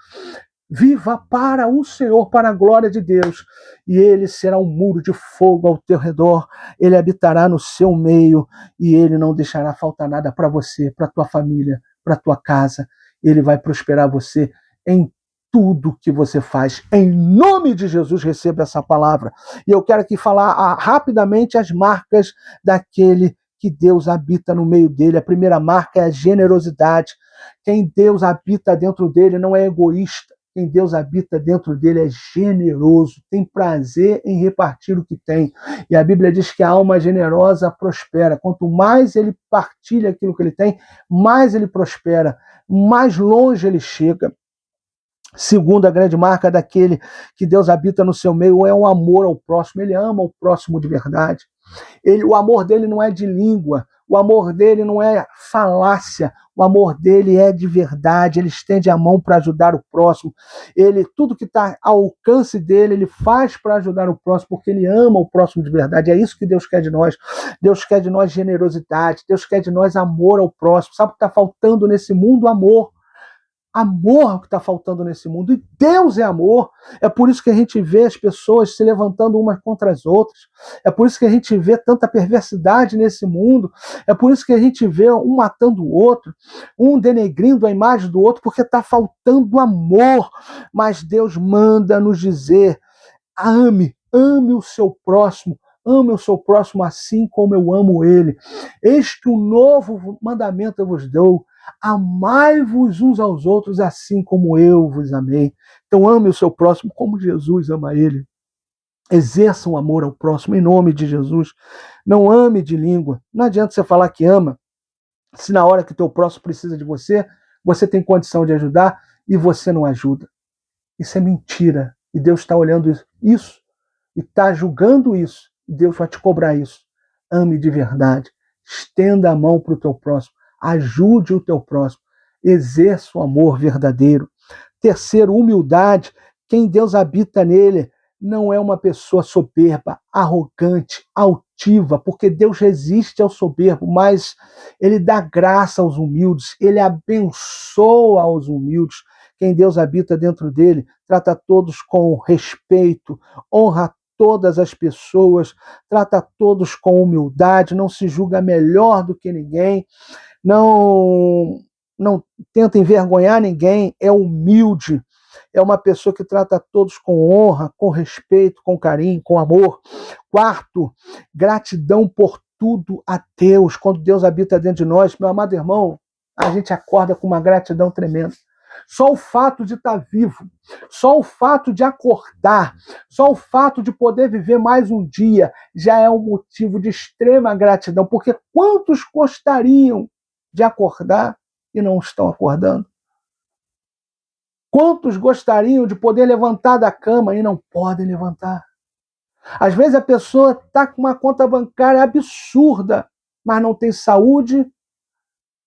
viva para o Senhor, para a glória de Deus, e Ele será um muro de fogo ao teu redor, Ele habitará no seu meio, e Ele não deixará faltar nada para você, para a tua família, para a tua casa. Ele vai prosperar você em tudo que você faz. Em nome de Jesus, receba essa palavra. E eu quero aqui falar rapidamente as marcas daquele que Deus habita no meio dele. A primeira marca é a generosidade. Quem Deus habita dentro dele não é egoísta. Quem Deus habita dentro dele é generoso, tem prazer em repartir o que tem. E a Bíblia diz que a alma generosa prospera. Quanto mais ele partilha aquilo que ele tem, mais ele prospera, mais longe ele chega. Segunda grande marca daquele que Deus habita no seu meio é o amor ao próximo. Ele ama o próximo de verdade. O amor dele não é de língua, o amor dele não é falácia, o amor dele é de verdade, ele estende a mão para ajudar o próximo, tudo que está ao alcance dele, ele faz para ajudar o próximo, porque ele ama o próximo de verdade. É isso que Deus quer de nós. Deus quer de nós generosidade, Deus quer de nós amor ao próximo. Sabe o que está faltando nesse mundo? Amor. Amor que está faltando nesse mundo, e Deus é amor. É por isso que a gente vê as pessoas se levantando umas contra as outras, é por isso que a gente vê tanta perversidade nesse mundo, é por isso que a gente vê um matando o outro, um denegrindo a imagem do outro, porque está faltando amor. Mas Deus manda nos dizer, ame o seu próximo, ame o seu próximo assim como eu amo ele. Este um novo mandamento eu vos dou, amai-vos uns aos outros assim como eu vos amei. Então ame o seu próximo como Jesus ama ele. Exerça um amor ao próximo em nome de Jesus. Não ame de língua. Não adianta você falar que ama, se na hora que o teu próximo precisa de você, você tem condição de ajudar e você não ajuda. Isso é mentira. E Deus está olhando isso e está julgando isso. Deus vai te cobrar isso. Ame de verdade. Estenda a mão para o teu próximo. Ajude o teu próximo. Exerça o amor verdadeiro. Terceiro, humildade. Quem Deus habita nele não é uma pessoa soberba, arrogante, altiva, porque Deus resiste ao soberbo, mas ele dá graça aos humildes, ele abençoa aos humildes. Quem Deus habita dentro dele trata todos com respeito, honra todas as pessoas, trata todos com humildade, não se julga melhor do que ninguém, não tenta envergonhar ninguém, é humilde, é uma pessoa que trata todos com honra, com respeito, com carinho, com amor. Quarto, gratidão por tudo a Deus. Quando Deus habita dentro de nós, meu amado irmão, a gente acorda com uma gratidão tremenda. Só o fato de estar vivo, só o fato de acordar, só o fato de poder viver mais um dia já é um motivo de extrema gratidão, porque quantos gostariam de acordar e não estão acordando? Quantos gostariam de poder levantar da cama e não podem levantar? Às vezes a pessoa está com uma conta bancária absurda, mas não tem saúde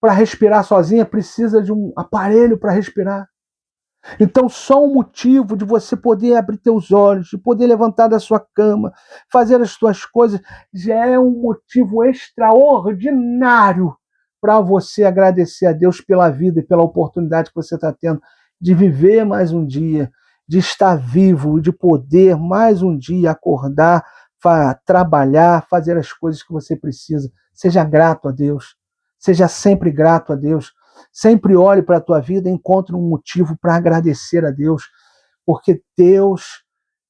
para respirar sozinha, precisa de um aparelho para respirar. Então, só um motivo de você poder abrir teus olhos, de poder levantar da sua cama, fazer as suas coisas, já é um motivo extraordinário para você agradecer a Deus pela vida e pela oportunidade que você está tendo de viver mais um dia, de estar vivo, de poder mais um dia acordar, trabalhar, fazer as coisas que você precisa. Seja grato a Deus. Seja sempre grato a Deus. Sempre olhe para a tua vida e encontre um motivo para agradecer a Deus. Porque Deus,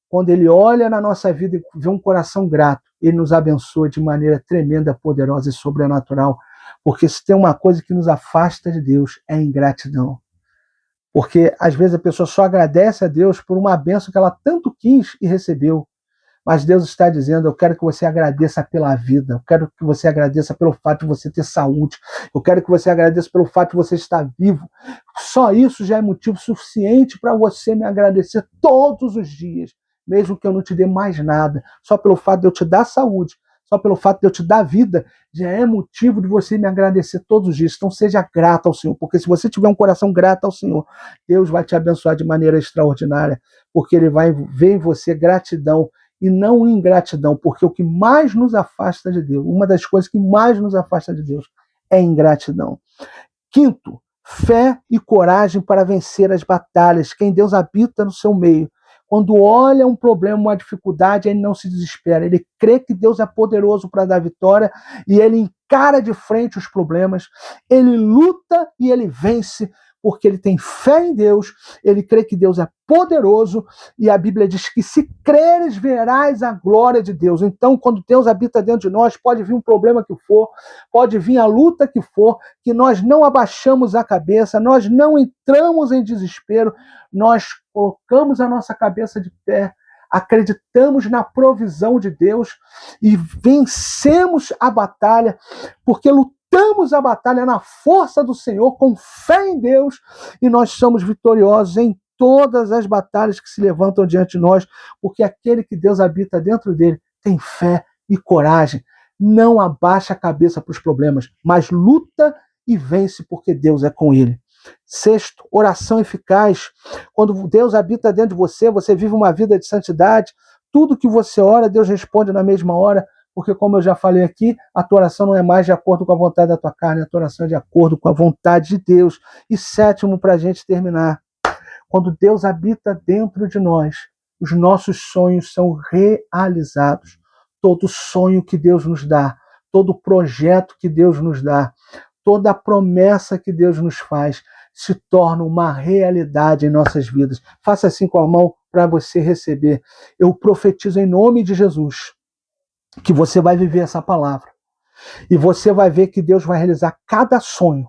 quando Ele olha na nossa vida e vê um coração grato, Ele nos abençoa de maneira tremenda, poderosa e sobrenatural. Porque se tem uma coisa que nos afasta de Deus, é a ingratidão. Porque às vezes a pessoa só agradece a Deus por uma bênção que ela tanto quis e recebeu. Mas Deus está dizendo, eu quero que você agradeça pela vida, eu quero que você agradeça pelo fato de você ter saúde, eu quero que você agradeça pelo fato de você estar vivo. Só isso já é motivo suficiente para você me agradecer todos os dias, mesmo que eu não te dê mais nada. Só pelo fato de eu te dar saúde, só pelo fato de eu te dar vida, já é motivo de você me agradecer todos os dias. Então seja grato ao Senhor, porque se você tiver um coração grato ao Senhor, Deus vai te abençoar de maneira extraordinária, porque Ele vai ver em você gratidão e não ingratidão, porque o que mais nos afasta de Deus, uma das coisas que mais nos afasta de Deus é ingratidão. Quinto, fé e coragem para vencer as batalhas. Quem Deus habita no seu meio, quando olha um problema, uma dificuldade, ele não se desespera. Ele crê que Deus é poderoso para dar vitória e ele encara de frente os problemas, ele luta e ele vence, porque ele tem fé em Deus, ele crê que Deus é poderoso, e a Bíblia diz que se creres, verás a glória de Deus. Então, quando Deus habita dentro de nós, pode vir um problema que for, pode vir a luta que for, que nós não abaixamos a cabeça, nós não entramos em desespero, nós colocamos a nossa cabeça de pé, acreditamos na provisão de Deus e vencemos a batalha, porque lutamos a batalha na força do Senhor, com fé em Deus, e nós somos vitoriosos em todas as batalhas que se levantam diante de nós, porque aquele que Deus habita dentro dele tem fé e coragem, não abaixa a cabeça para os problemas, mas luta e vence porque Deus é com ele. Sexto, oração eficaz. Quando Deus habita dentro de você, você vive uma vida de santidade, tudo que você ora, Deus responde na mesma hora, porque como eu já falei aqui, a tua oração não é mais de acordo com a vontade da tua carne, a tua oração é de acordo com a vontade de Deus. E sétimo, para a gente terminar, quando Deus habita dentro de nós, os nossos sonhos são realizados. Todo sonho que Deus nos dá, todo projeto que Deus nos dá, toda promessa que Deus nos faz, se torna uma realidade em nossas vidas. Faça assim com a mão para você receber. Eu profetizo em nome de Jesus que você vai viver essa palavra. E você vai ver que Deus vai realizar cada sonho,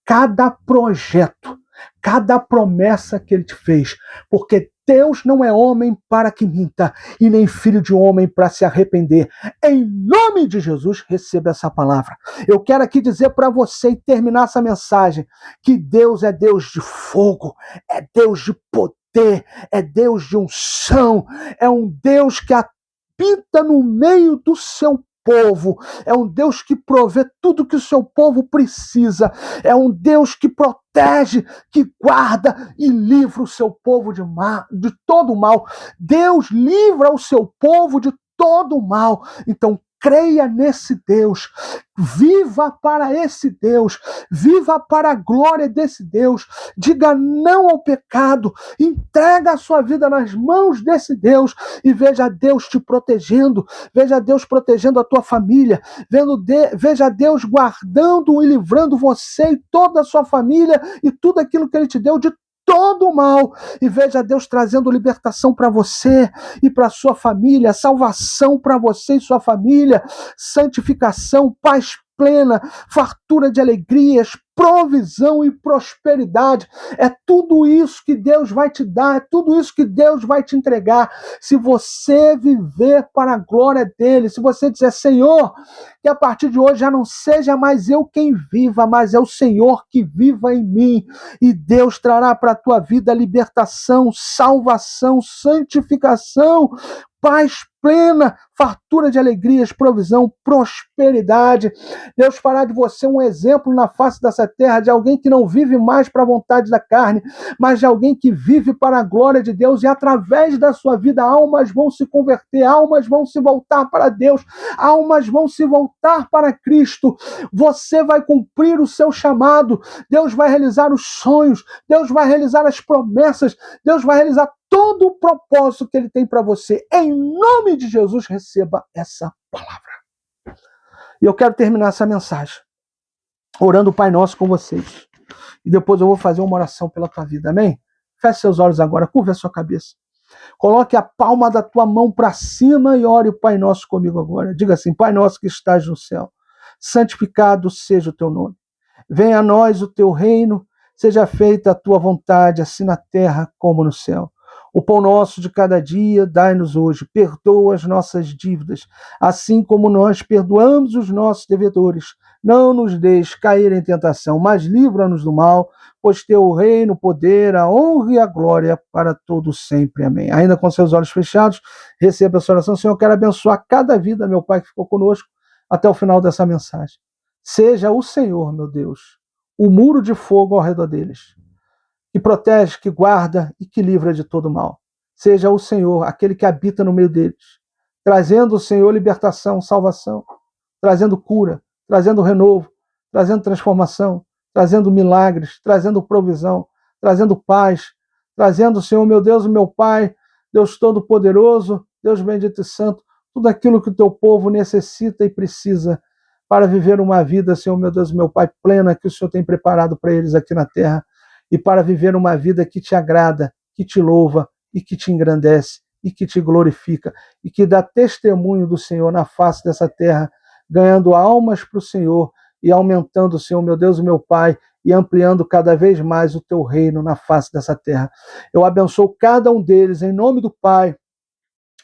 cada projeto, cada promessa que Ele te fez. Porque Deus não é homem para que minta, e nem filho de homem para se arrepender. Em nome de Jesus, receba essa palavra. Eu quero aqui dizer para você e terminar essa mensagem, que Deus é Deus de fogo, é Deus de poder, é Deus de unção, é um Deus que habita no meio do seu povo, é um Deus que provê tudo que o seu povo precisa, é um Deus que protege, que guarda e livra o seu povo de todo mal. Deus livra o seu povo de todo mal. Então creia nesse Deus, viva para esse Deus, viva para a glória desse Deus, diga não ao pecado, entrega a sua vida nas mãos desse Deus e veja Deus te protegendo, veja Deus protegendo a tua família, veja Deus guardando e livrando você e toda a sua família e tudo aquilo que Ele te deu de todo o mal, e veja Deus trazendo libertação para você e para sua família, salvação para você e sua família, santificação, paz plena, fartura de alegrias, provisão e prosperidade. É tudo isso que Deus vai te dar, é tudo isso que Deus vai te entregar, se você viver para a glória dele, se você dizer, Senhor, que a partir de hoje já não seja mais eu quem viva, mas é o Senhor que viva em mim, e Deus trará para a tua vida libertação, salvação, santificação, paz plena, fartura de alegrias, provisão, prosperidade. Deus fará de você um exemplo na face dessa terra, de alguém que não vive mais para a vontade da carne, mas de alguém que vive para a glória de Deus, e através da sua vida almas vão se converter, almas vão se voltar para Deus, almas vão se voltar para Cristo. Você vai cumprir o seu chamado, Deus vai realizar os sonhos, Deus vai realizar as promessas, Deus vai realizar todo o propósito que Ele tem para você. Em nome de Jesus, receba essa palavra. E eu quero terminar essa mensagem orando o Pai Nosso com vocês. E depois eu vou fazer uma oração pela tua vida, amém? Feche seus olhos agora, curva a sua cabeça. Coloque a palma da tua mão para cima e ore o Pai Nosso comigo agora. Diga assim, Pai Nosso que estás no céu, santificado seja o teu nome. Venha a nós o teu reino, Seja feita a tua vontade, assim na terra como no céu. O pão nosso de cada dia, dai-nos hoje. Perdoa as nossas dívidas, assim como nós perdoamos os nossos devedores. Não nos deixes cair em tentação, mas livra-nos do mal, pois teu o reino, o poder, a honra e a glória para todos sempre. Amém. Ainda com seus olhos fechados, receba essa oração. Senhor, eu quero abençoar cada vida, meu Pai, que ficou conosco até o final dessa mensagem. Seja o Senhor, meu Deus, o muro de fogo ao redor deles, que protege, que guarda e que livra de todo mal. Seja o Senhor, aquele que habita no meio deles, trazendo o Senhor libertação, salvação, trazendo cura, trazendo renovo, trazendo transformação, trazendo milagres, trazendo provisão, trazendo paz, trazendo, Senhor, meu Deus, meu Pai, Deus Todo-Poderoso, Deus bendito e santo, tudo aquilo que o teu povo necessita e precisa para viver uma vida, Senhor, meu Deus, meu Pai, plena que o Senhor tem preparado para eles aqui na terra, e para viver uma vida que te agrada, que te louva e que te engrandece e que te glorifica e que dá testemunho do Senhor na face dessa terra, ganhando almas para o Senhor e aumentando, Senhor, meu Deus e meu Pai, e ampliando cada vez mais o teu reino na face dessa terra. Eu abençoo cada um deles em nome do Pai,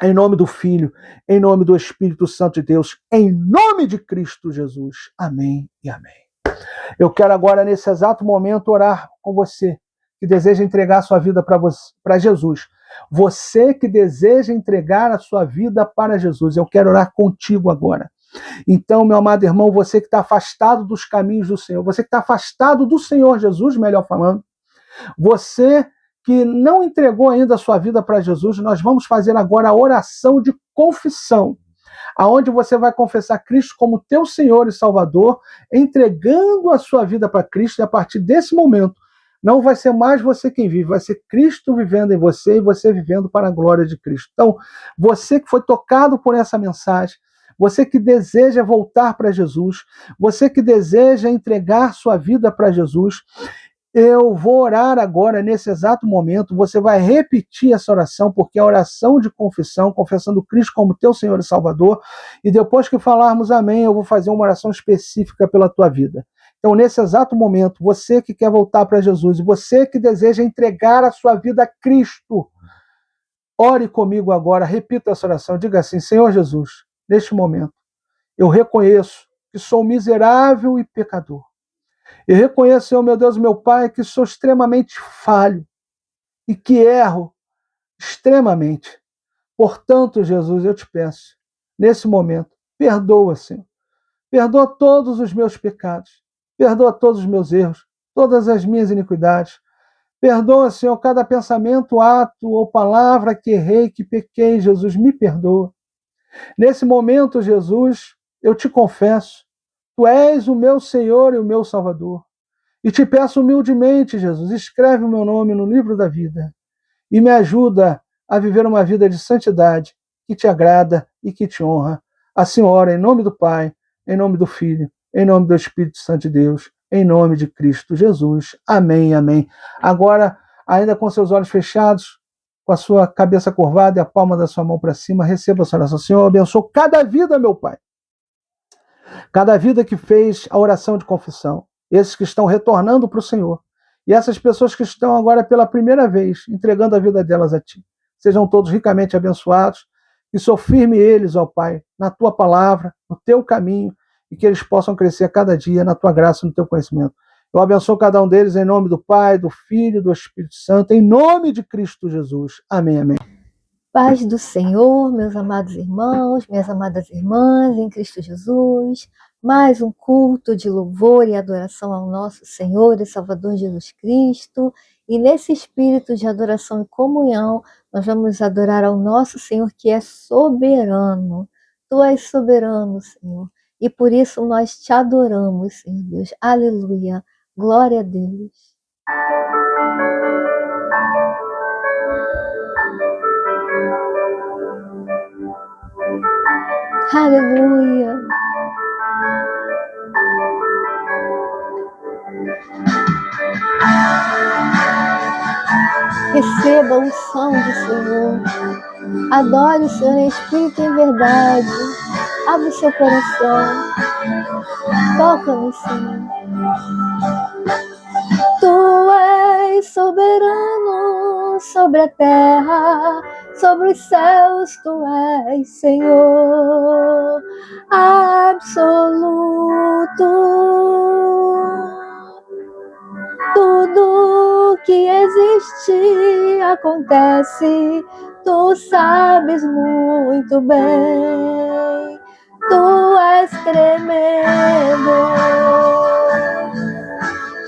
em nome do Filho, em nome do Espírito Santo de Deus, em nome de Cristo Jesus. Amém e amém. Eu quero agora, nesse exato momento, orar com você que deseja entregar a sua vida para Jesus. Você que deseja entregar a sua vida para Jesus. Eu quero orar contigo agora. Então, meu amado irmão, você que está afastado dos caminhos do Senhor, você que está afastado do Senhor Jesus, melhor falando, você que não entregou ainda a sua vida para Jesus, nós vamos fazer agora a oração de confissão, aonde você vai confessar Cristo como teu Senhor e Salvador, entregando a sua vida para Cristo, e a partir desse momento, não vai ser mais você quem vive, vai ser Cristo vivendo em você e você vivendo para a glória de Cristo. Então, você que foi tocado por essa mensagem, você que deseja voltar para Jesus, você que deseja entregar sua vida para Jesus, eu vou orar agora, nesse exato momento, você vai repetir essa oração, porque é a oração de confissão, confessando Cristo como teu Senhor e Salvador, e depois que falarmos amém, eu vou fazer uma oração específica pela tua vida. Então, nesse exato momento, você que quer voltar para Jesus, você que deseja entregar a sua vida a Cristo, ore comigo agora, repita essa oração, diga assim: Senhor Jesus, neste momento, eu reconheço que sou miserável e pecador. Eu reconheço, Senhor, meu Deus, meu Pai, que sou extremamente falho e que erro extremamente. Portanto, Jesus, eu te peço, nesse momento, perdoa, Senhor. Perdoa todos os meus pecados. Perdoa todos os meus erros, todas as minhas iniquidades. Perdoa, Senhor, cada pensamento, ato ou palavra que errei, que pequei, Jesus, me perdoa. Nesse momento, Jesus, eu te confesso, tu és o meu Senhor e o meu Salvador. E te peço humildemente, Jesus, escreve o meu nome no livro da vida e me ajuda a viver uma vida de santidade que te agrada e que te honra. Assim ora, em nome do Pai, em nome do Filho, em nome do Espírito Santo de Deus, em nome de Cristo Jesus. Amém, amém. Agora, ainda com seus olhos fechados, com a sua cabeça curvada e a palma da sua mão para cima, receba a sua oração. Senhor, abençoe cada vida, meu Pai. Cada vida que fez a oração de confissão. Esses que estão retornando para o Senhor. E essas pessoas que estão agora pela primeira vez entregando a vida delas a Ti. Sejam todos ricamente abençoados. E sou firme eles, ó Pai, na Tua palavra, no Teu caminho, e que eles possam crescer a cada dia na Tua graça e no Teu conhecimento. Eu abençoo cada um deles em nome do Pai, do Filho e do Espírito Santo, em nome de Cristo Jesus. Amém, amém. Paz do Senhor, meus amados irmãos, minhas amadas irmãs, em Cristo Jesus. Mais um culto de louvor e adoração ao nosso Senhor e Salvador Jesus Cristo. E nesse espírito de adoração e comunhão, nós vamos adorar ao nosso Senhor que é soberano. Tu és soberano, Senhor. E por isso nós te adoramos, Senhor Deus. Aleluia. Glória a Deus. Aleluia. Receba a unção do Senhor. Adore o Senhor em espírito e em verdade. Abre o seu coração. Toca-me, Senhor. Tu soberano sobre a terra, sobre os céus tu és Senhor absoluto. Tudo que existe acontece, tu sabes muito bem, tu és tremendo.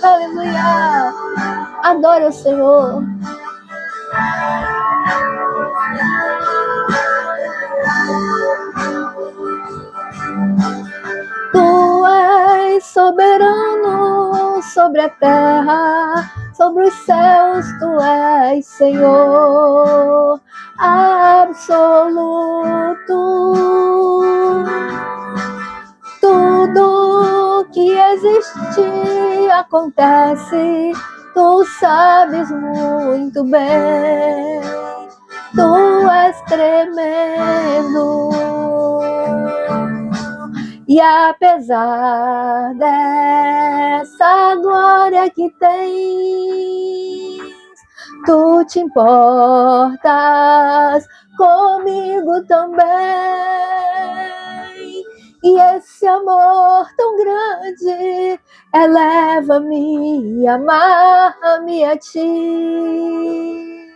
Aleluia! Adore o Senhor. Tu és soberano sobre a terra, sobre os céus tu és Senhor absoluto. Tudo que existe acontece, tu sabes muito bem, tu és tremendo. E apesar dessa glória que tens, tu te importas comigo também. E esse amor tão grande eleva-me, amarra-me a ti.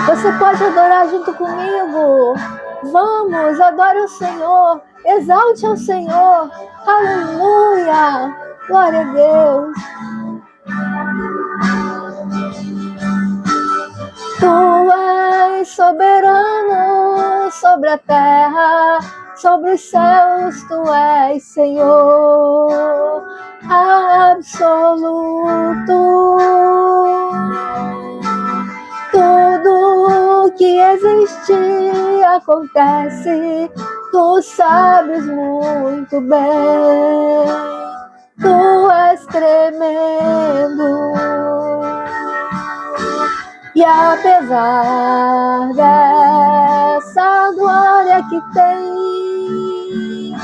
Você pode adorar junto comigo. Vamos, adore o Senhor, exalte ao Senhor. Aleluia, glória a Deus. Tu és soberano sobre a terra, sobre os céus tu és Senhor absoluto. Tudo que existe acontece, tu sabes muito bem, tu és tremendo. E apesar dessa glória que tens,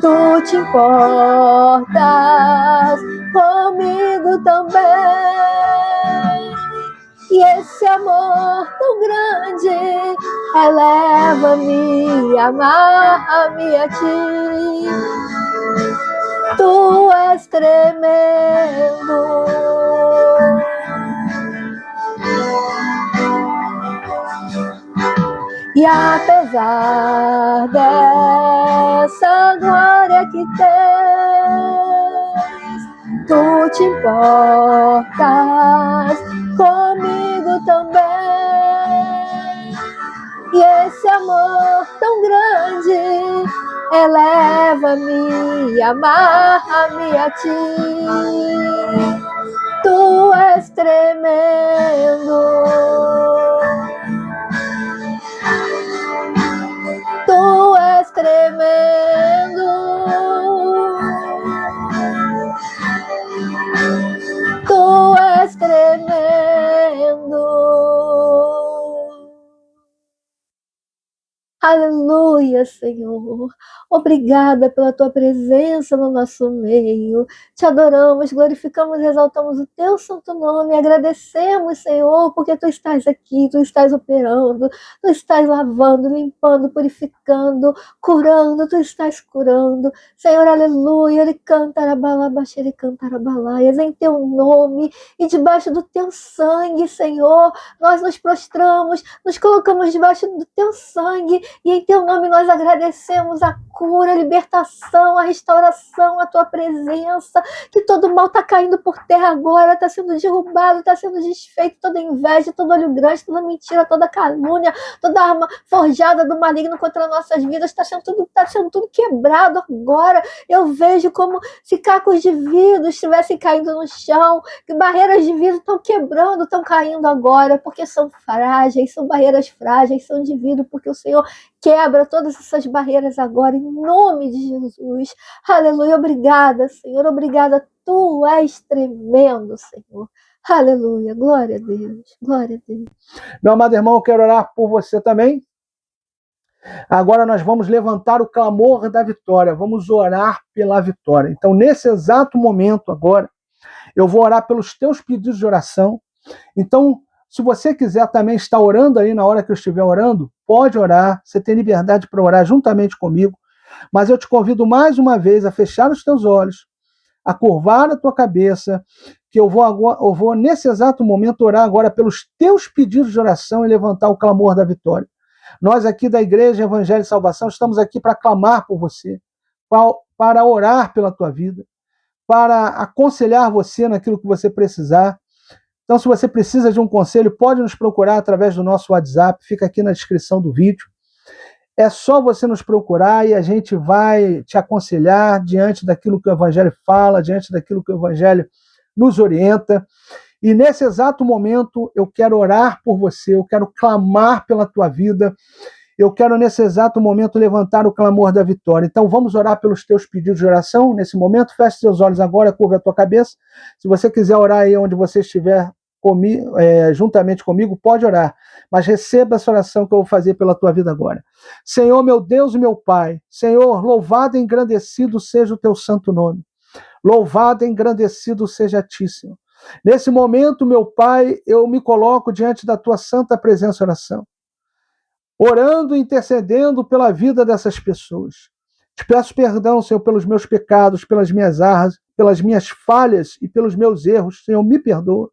tu te importas comigo também. E esse amor tão grande eleva-me, amarra-me a ti. Tu és tremendo. E apesar dessa glória que tens, tu te importas comigo também. E esse amor tão grande eleva-me, amarra-me a ti. Tu és tremendo. Tu és tremendo. Tu és tremendo. Aleluia, Senhor. Obrigada pela tua presença no nosso meio. Te adoramos, glorificamos e exaltamos o teu santo nome. Agradecemos, Senhor, porque tu estás aqui, tu estás operando, tu estás lavando, limpando, purificando, curando, tu estás curando. Senhor, aleluia. Ele cantarabalabaixa, ele cantarabalaias em teu nome e debaixo do teu sangue, Senhor. Nós nos prostramos, nos colocamos debaixo do teu sangue. E em teu nome nós agradecemos a cura, a libertação, a restauração, a tua presença, que todo mal está caindo por terra agora, está sendo derrubado, está sendo desfeito, toda inveja, todo olho grande, toda mentira, toda calúnia, toda arma forjada do maligno contra nossas vidas, está sendo tudo quebrado agora. Eu vejo como se cacos de vidro estivessem caindo no chão, que barreiras de vidro estão quebrando, estão caindo agora, porque são frágeis, são barreiras frágeis, são de vidro, porque o Senhor quebra todas essas barreiras agora, em nome de Jesus. Aleluia, obrigada, Senhor, obrigada, tu és tremendo, Senhor. Aleluia, glória a Deus, glória a Deus. Meu amado irmão, eu quero orar por você também. Agora nós vamos levantar o clamor da vitória, vamos orar pela vitória. Então, nesse exato momento agora, Eu vou orar pelos teus pedidos de oração. Então, se você quiser também estar orando aí na hora que eu estiver orando, pode orar, você tem liberdade para orar juntamente comigo, mas eu te convido mais uma vez a fechar os teus olhos, a curvar a tua cabeça, que eu vou nesse exato momento orar agora pelos teus pedidos de oração e levantar o clamor da vitória. Nós aqui da Igreja Evangelho e Salvação estamos aqui para clamar por você, para orar pela tua vida, para aconselhar você naquilo que você precisar. Então, se você precisa de um conselho, pode nos procurar através do nosso WhatsApp, fica aqui na descrição do vídeo. É só você nos procurar e a gente vai te aconselhar diante daquilo que o Evangelho fala, diante daquilo que o Evangelho nos orienta. E nesse exato momento, eu quero orar por você, eu quero clamar pela tua vida, eu quero nesse exato momento levantar o clamor da vitória. Então vamos orar pelos teus pedidos de oração nesse momento. Feche seus olhos agora, curva a tua cabeça. Se você quiser orar aí onde você estiver juntamente comigo, pode orar. Mas receba essa oração que eu vou fazer pela tua vida agora. Senhor, meu Deus e meu Pai, Senhor, louvado e engrandecido seja o teu santo nome. Louvado e engrandecido seja a ti, Senhor. Nesse momento, meu Pai, eu me coloco diante da tua santa presença e oração, orando e intercedendo pela vida dessas pessoas. Te peço perdão, Senhor, pelos meus pecados, pelas minhas arras, pelas minhas falhas e pelos meus erros. Senhor, me perdoa.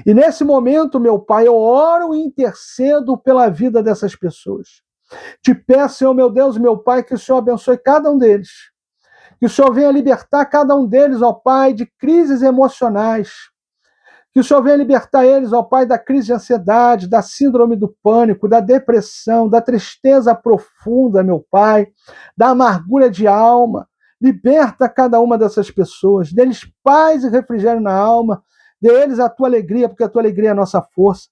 E nesse momento, meu Pai, eu oro e intercedo pela vida dessas pessoas. Te peço, Senhor, meu Deus, meu Pai, que o Senhor abençoe cada um deles. Que o Senhor venha libertar cada um deles, ó Pai, de crises emocionais. Que o Senhor venha libertar eles, ó Pai, da crise de ansiedade, da síndrome do pânico, da depressão, da tristeza profunda, meu Pai, da amargura de alma. Liberta cada uma dessas pessoas, deles paz e refrigério na alma, deles a tua alegria, porque a tua alegria é a nossa força.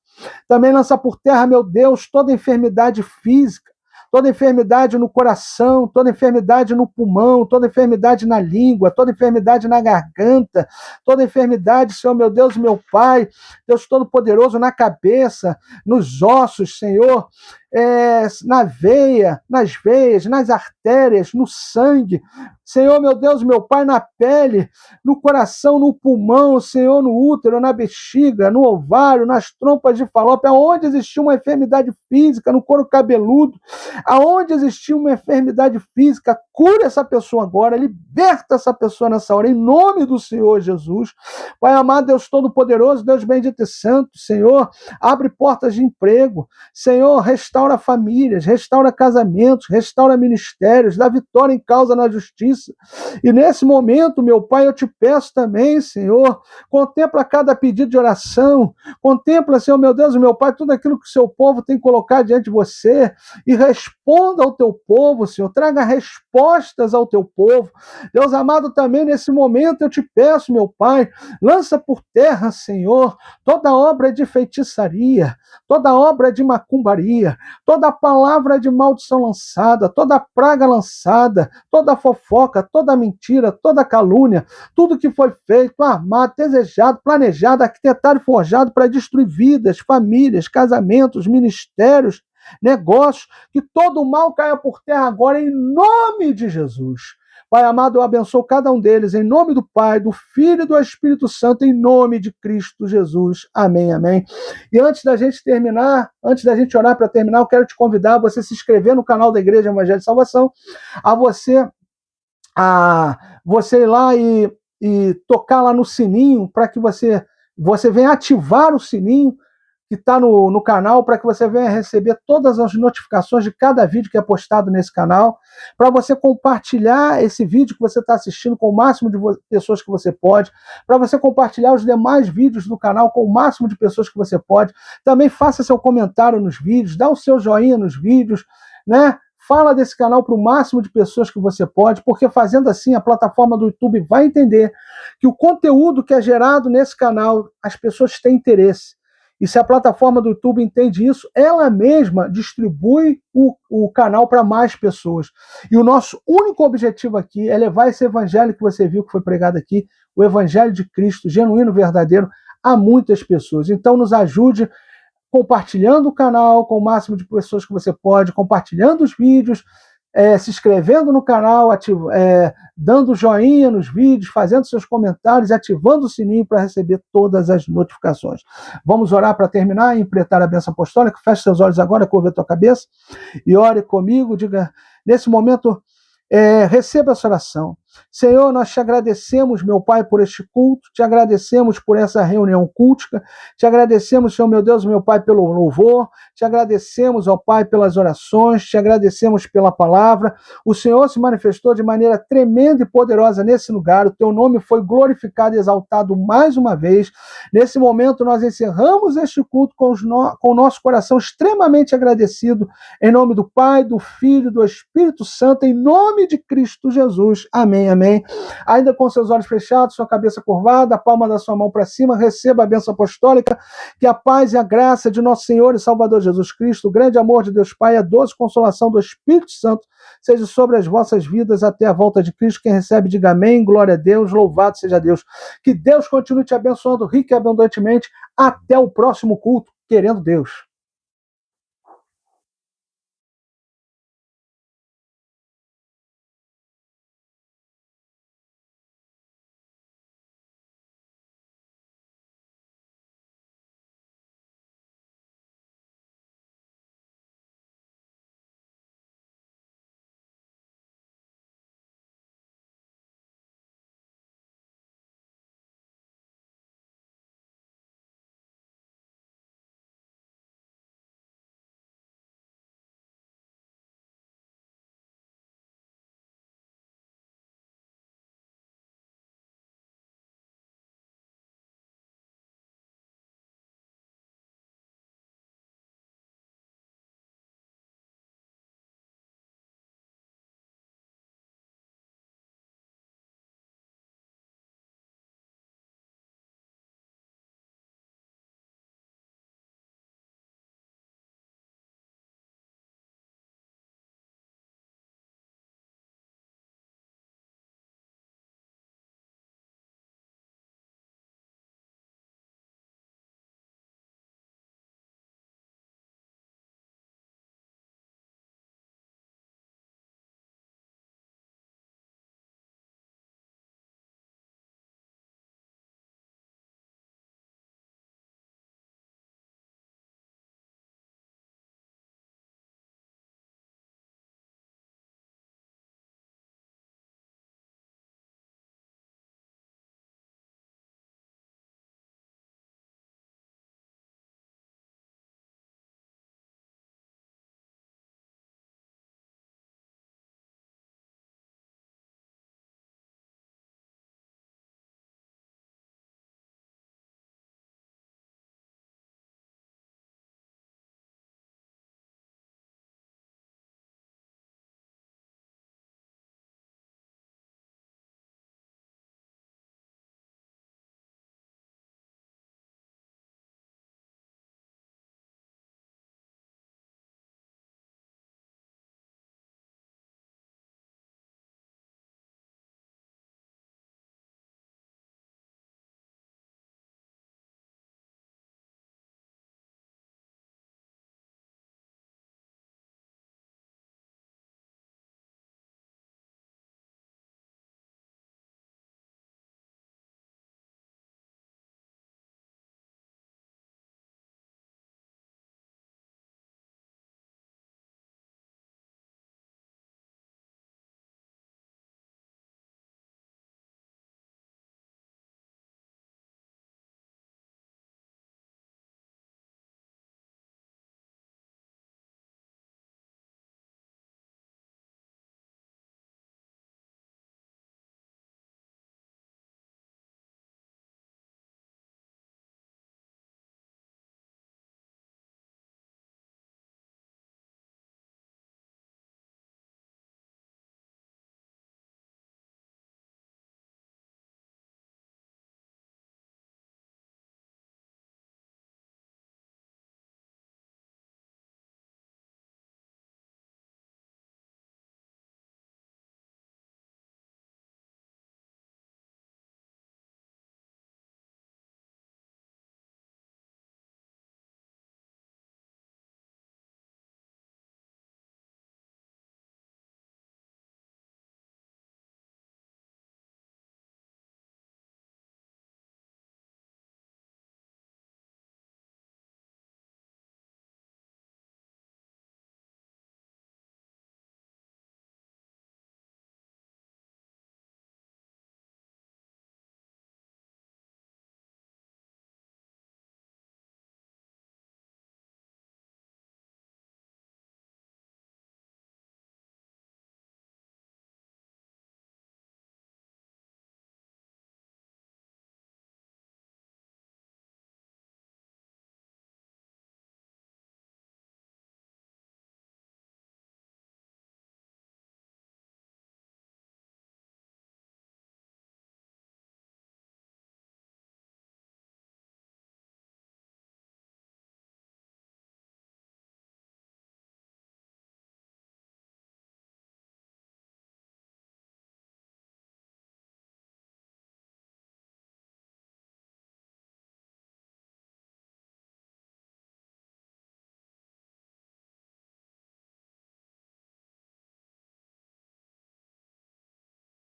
Também lança por terra, meu Deus, toda enfermidade física, toda enfermidade no coração, toda enfermidade no pulmão, toda enfermidade na língua, toda enfermidade na garganta, toda enfermidade, Senhor, meu Deus, meu Pai, Deus Todo-Poderoso, na cabeça, nos ossos, Senhor, na veia, nas veias, nas artérias, no sangue, Senhor, meu Deus, meu Pai, na pele, no coração, no pulmão, Senhor, no útero, na bexiga, no ovário, nas trompas de Falópia, aonde existiu uma enfermidade física, no couro cabeludo, aonde existiu uma enfermidade física, cura essa pessoa agora, liberta essa pessoa nessa hora, em nome do Senhor Jesus. Pai amado, Deus Todo-Poderoso, Deus bendito e santo, Senhor, abre portas de emprego, Senhor, restaura famílias, restaura casamentos, restaura ministérios, dá vitória em causa na justiça. E nesse momento, meu Pai, eu te peço também, Senhor, contempla cada pedido de oração, contempla, Senhor, meu Deus, meu Pai, tudo aquilo que o seu povo tem colocado diante de você, e responda ao teu povo, Senhor, traga respostas ao teu povo. Deus amado, também nesse momento eu te peço, meu Pai, lança por terra, Senhor, toda obra de feitiçaria, toda obra de macumbaria, toda palavra de maldição lançada, toda praga lançada, toda fofoca, toda mentira, toda calúnia, tudo que foi feito, armado, desejado, planejado, arquitetado e forjado para destruir vidas, famílias, casamentos, ministérios, negócios, que todo o mal caia por terra agora em nome de Jesus. Pai amado, eu abençoo cada um deles, em nome do Pai, do Filho e do Espírito Santo, em nome de Cristo Jesus. Amém, amém. E antes da gente terminar, antes da gente orar para terminar, eu quero te convidar a você se inscrever no canal da Igreja Evangelho de Salvação, a você ir lá e tocar lá no sininho, para que você venha ativar o sininho que está no canal, para que você venha receber todas as notificações de cada vídeo que é postado nesse canal, para você compartilhar esse vídeo que você está assistindo com o máximo de pessoas que você pode, para você compartilhar os demais vídeos do canal com o máximo de pessoas que você pode. Também faça seu comentário nos vídeos, dá o seu joinha nos vídeos, né? Fala desse canal para o máximo de pessoas que você pode, porque fazendo assim a plataforma do YouTube vai entender que o conteúdo que é gerado nesse canal, as pessoas têm interesse. E se a plataforma do YouTube entende isso, ela mesma distribui o canal para mais pessoas. E o nosso único objetivo aqui é levar esse evangelho que você viu que foi pregado aqui, o evangelho de Cristo, genuíno, verdadeiro, a muitas pessoas. Então nos ajude compartilhando o canal com o máximo de pessoas que você pode, compartilhando os vídeos, se inscrevendo no canal, dando joinha nos vídeos, fazendo seus comentários e ativando o sininho para receber todas as notificações. Vamos orar para terminar e empreitar a bênção apostólica. Feche seus olhos agora, curva a tua cabeça e ore comigo. Diga, nesse momento, receba essa oração. Senhor, nós te agradecemos, meu Pai, por este culto, te agradecemos por essa reunião cultica, te agradecemos, Senhor, meu Deus, meu Pai, pelo louvor, te agradecemos, ó Pai, pelas orações, te agradecemos pela palavra. O Senhor se manifestou de maneira tremenda e poderosa nesse lugar, o teu nome foi glorificado e exaltado mais uma vez. Nesse momento, nós encerramos este culto com o nosso coração extremamente agradecido, em nome do Pai, do Filho e do Espírito Santo, em nome de Cristo Jesus. Amém. Amém. Ainda com seus olhos fechados, sua cabeça curvada, a palma da sua mão para cima, receba a bênção apostólica, que a paz e a graça de nosso Senhor e Salvador Jesus Cristo, o grande amor de Deus Pai, a doce consolação do Espírito Santo, seja sobre as vossas vidas até a volta de Cristo. Quem recebe, diga amém, glória a Deus, louvado seja Deus. Que Deus continue te abençoando rica e abundantemente até o próximo culto, querendo Deus.